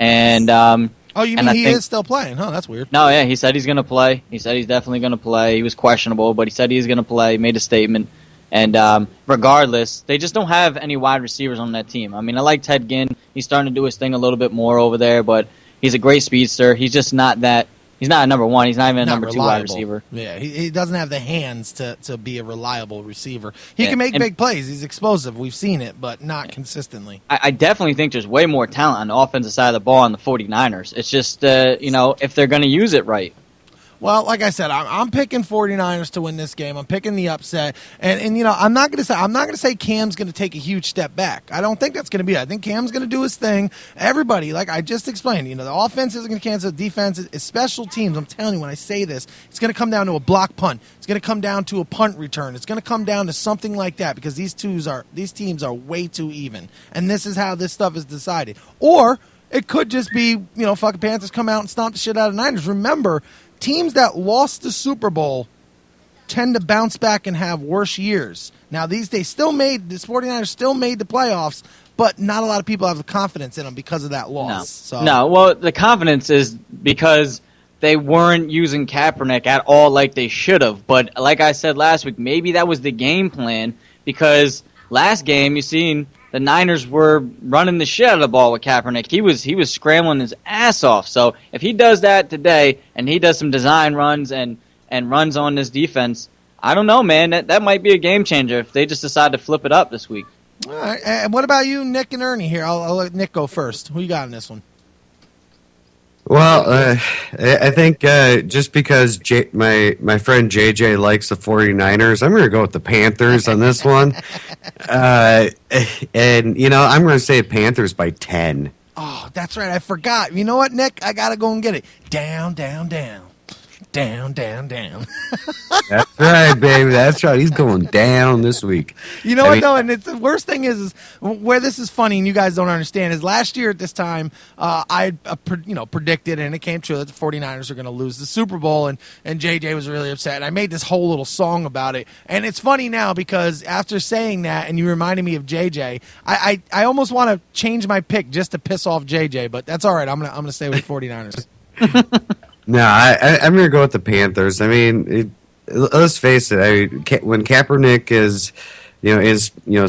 And you mean he is still playing? Huh, that's weird. No, yeah, he said he's going to play. He said he's definitely going to play. He was questionable, but he said he's going to play, made a statement. And regardless, they just don't have any wide receivers on that team. I mean, I like Ted Ginn. He's starting to do his thing a little bit more over there, but he's a great speedster. He's just not that. He's not a number one. He's not even a number reliable. 2 wide receiver. Yeah, he doesn't have the hands to be a reliable receiver. He can make big plays. He's explosive. We've seen it, but not consistently. I definitely think there's way more talent on the offensive side of the ball on the 49ers. It's just, if they're going to use it right. Well, like I said, I'm picking 49ers to win this game. I'm picking the upset, and I'm not going to say Cam's going to take a huge step back. I don't think that's going to be it. I think Cam's going to do his thing. Everybody, like I just explained, the offense isn't going to cancel the defense. It's special teams. I'm telling you, when I say this, it's going to come down to a block punt. It's going to come down to a punt return. It's going to come down to something like that because these teams are way too even, and this is how this stuff is decided. Or it could just be fucking Panthers come out and stomp the shit out of Niners. Remember, teams that lost the Super Bowl tend to bounce back and have worse years. Now, these days, the 49ers still made the playoffs, but not a lot of people have the confidence in them because of that loss. No, well, the confidence is because they weren't using Kaepernick at all like they should have. But like I said last week, maybe that was the game plan because last game, you seen the Niners were running the shit out of the ball with Kaepernick. He was scrambling his ass off. So if he does that today and he does some design runs and runs on this defense, I don't know, man. That might be a game changer if they just decide to flip it up this week. All right. And what about you, Nick and Ernie here? I'll let Nick go first. Who you got in this one? Well, I think just because my friend JJ likes the 49ers, I'm going to go with the Panthers on this one. And, I'm going to say Panthers by 10. Oh, that's right. I forgot. You know what, Nick? I got to go and get it. Down, down, down. Down, down, down. That's right, baby. That's right. He's going down this week. You know what, though? And the worst thing is where this is funny and you guys don't understand is last year at this time, I predicted, and it came true, that the 49ers are going to lose the Super Bowl, and JJ was really upset. And I made this whole little song about it. And it's funny now because after saying that and you reminded me of JJ, I almost want to change my pick just to piss off JJ, but that's all right. I'm gonna stay with 49ers. No, I'm going to go with the Panthers. I mean, let's face it. When Kaepernick is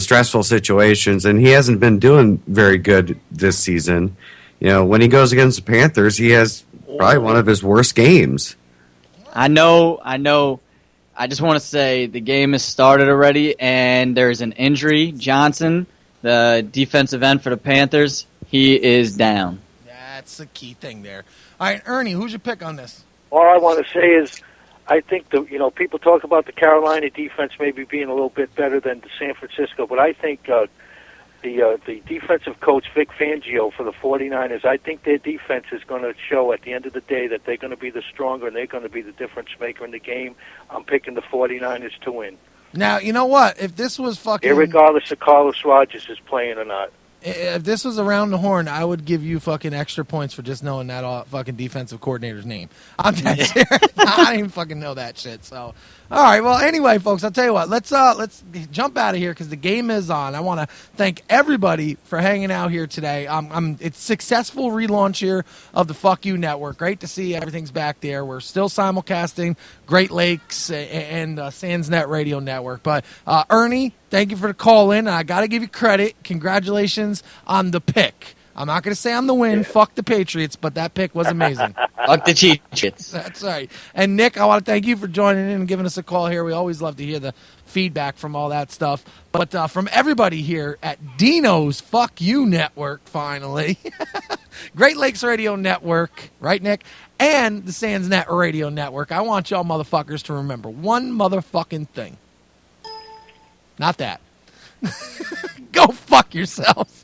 stressful situations, and he hasn't been doing very good this season. When he goes against the Panthers, he has probably one of his worst games. I know. I just want to say the game has started already, and there's an injury. Johnson, the defensive end for the Panthers, he is down. That's the key thing there. All right, Ernie, who's your pick on this? All I want to say is I think people talk about the Carolina defense maybe being a little bit better than the San Francisco, but I think the defensive coach Vic Fangio for the 49ers, I think their defense is going to show at the end of the day that they're going to be the stronger and they're going to be the difference maker in the game. I'm picking the 49ers to win. Now, you know what? If this was fucking... Irregardless of Carlos Rogers is playing or not. If this was around the horn, I would give you fucking extra points for just knowing that fucking defensive coordinator's name. I'm not serious. I didn't even fucking know that shit. So, all right. Well, anyway, folks, I'll tell you what. Let's jump out of here because the game is on. I want to thank everybody for hanging out here today. It's successful relaunch here of the Fuck You Network. Great to see everything's back there. We're still simulcasting Great Lakes and Sandsnet Radio Network. But Ernie, thank you for the call in. I got to give you credit. Congratulations on the pick. I'm not going to say on the win. Fuck the Patriots, but that pick was amazing. Fuck the Cheats. That's right. And Nick, I want to thank you for joining in and giving us a call here. We always love to hear the feedback from all that stuff. But from everybody here at Dino's Fuck You Network, finally, Great Lakes Radio Network, right, Nick? And the Sandsnet Radio Network, I want y'all motherfuckers to remember one motherfucking thing. Not that. Go fuck yourselves.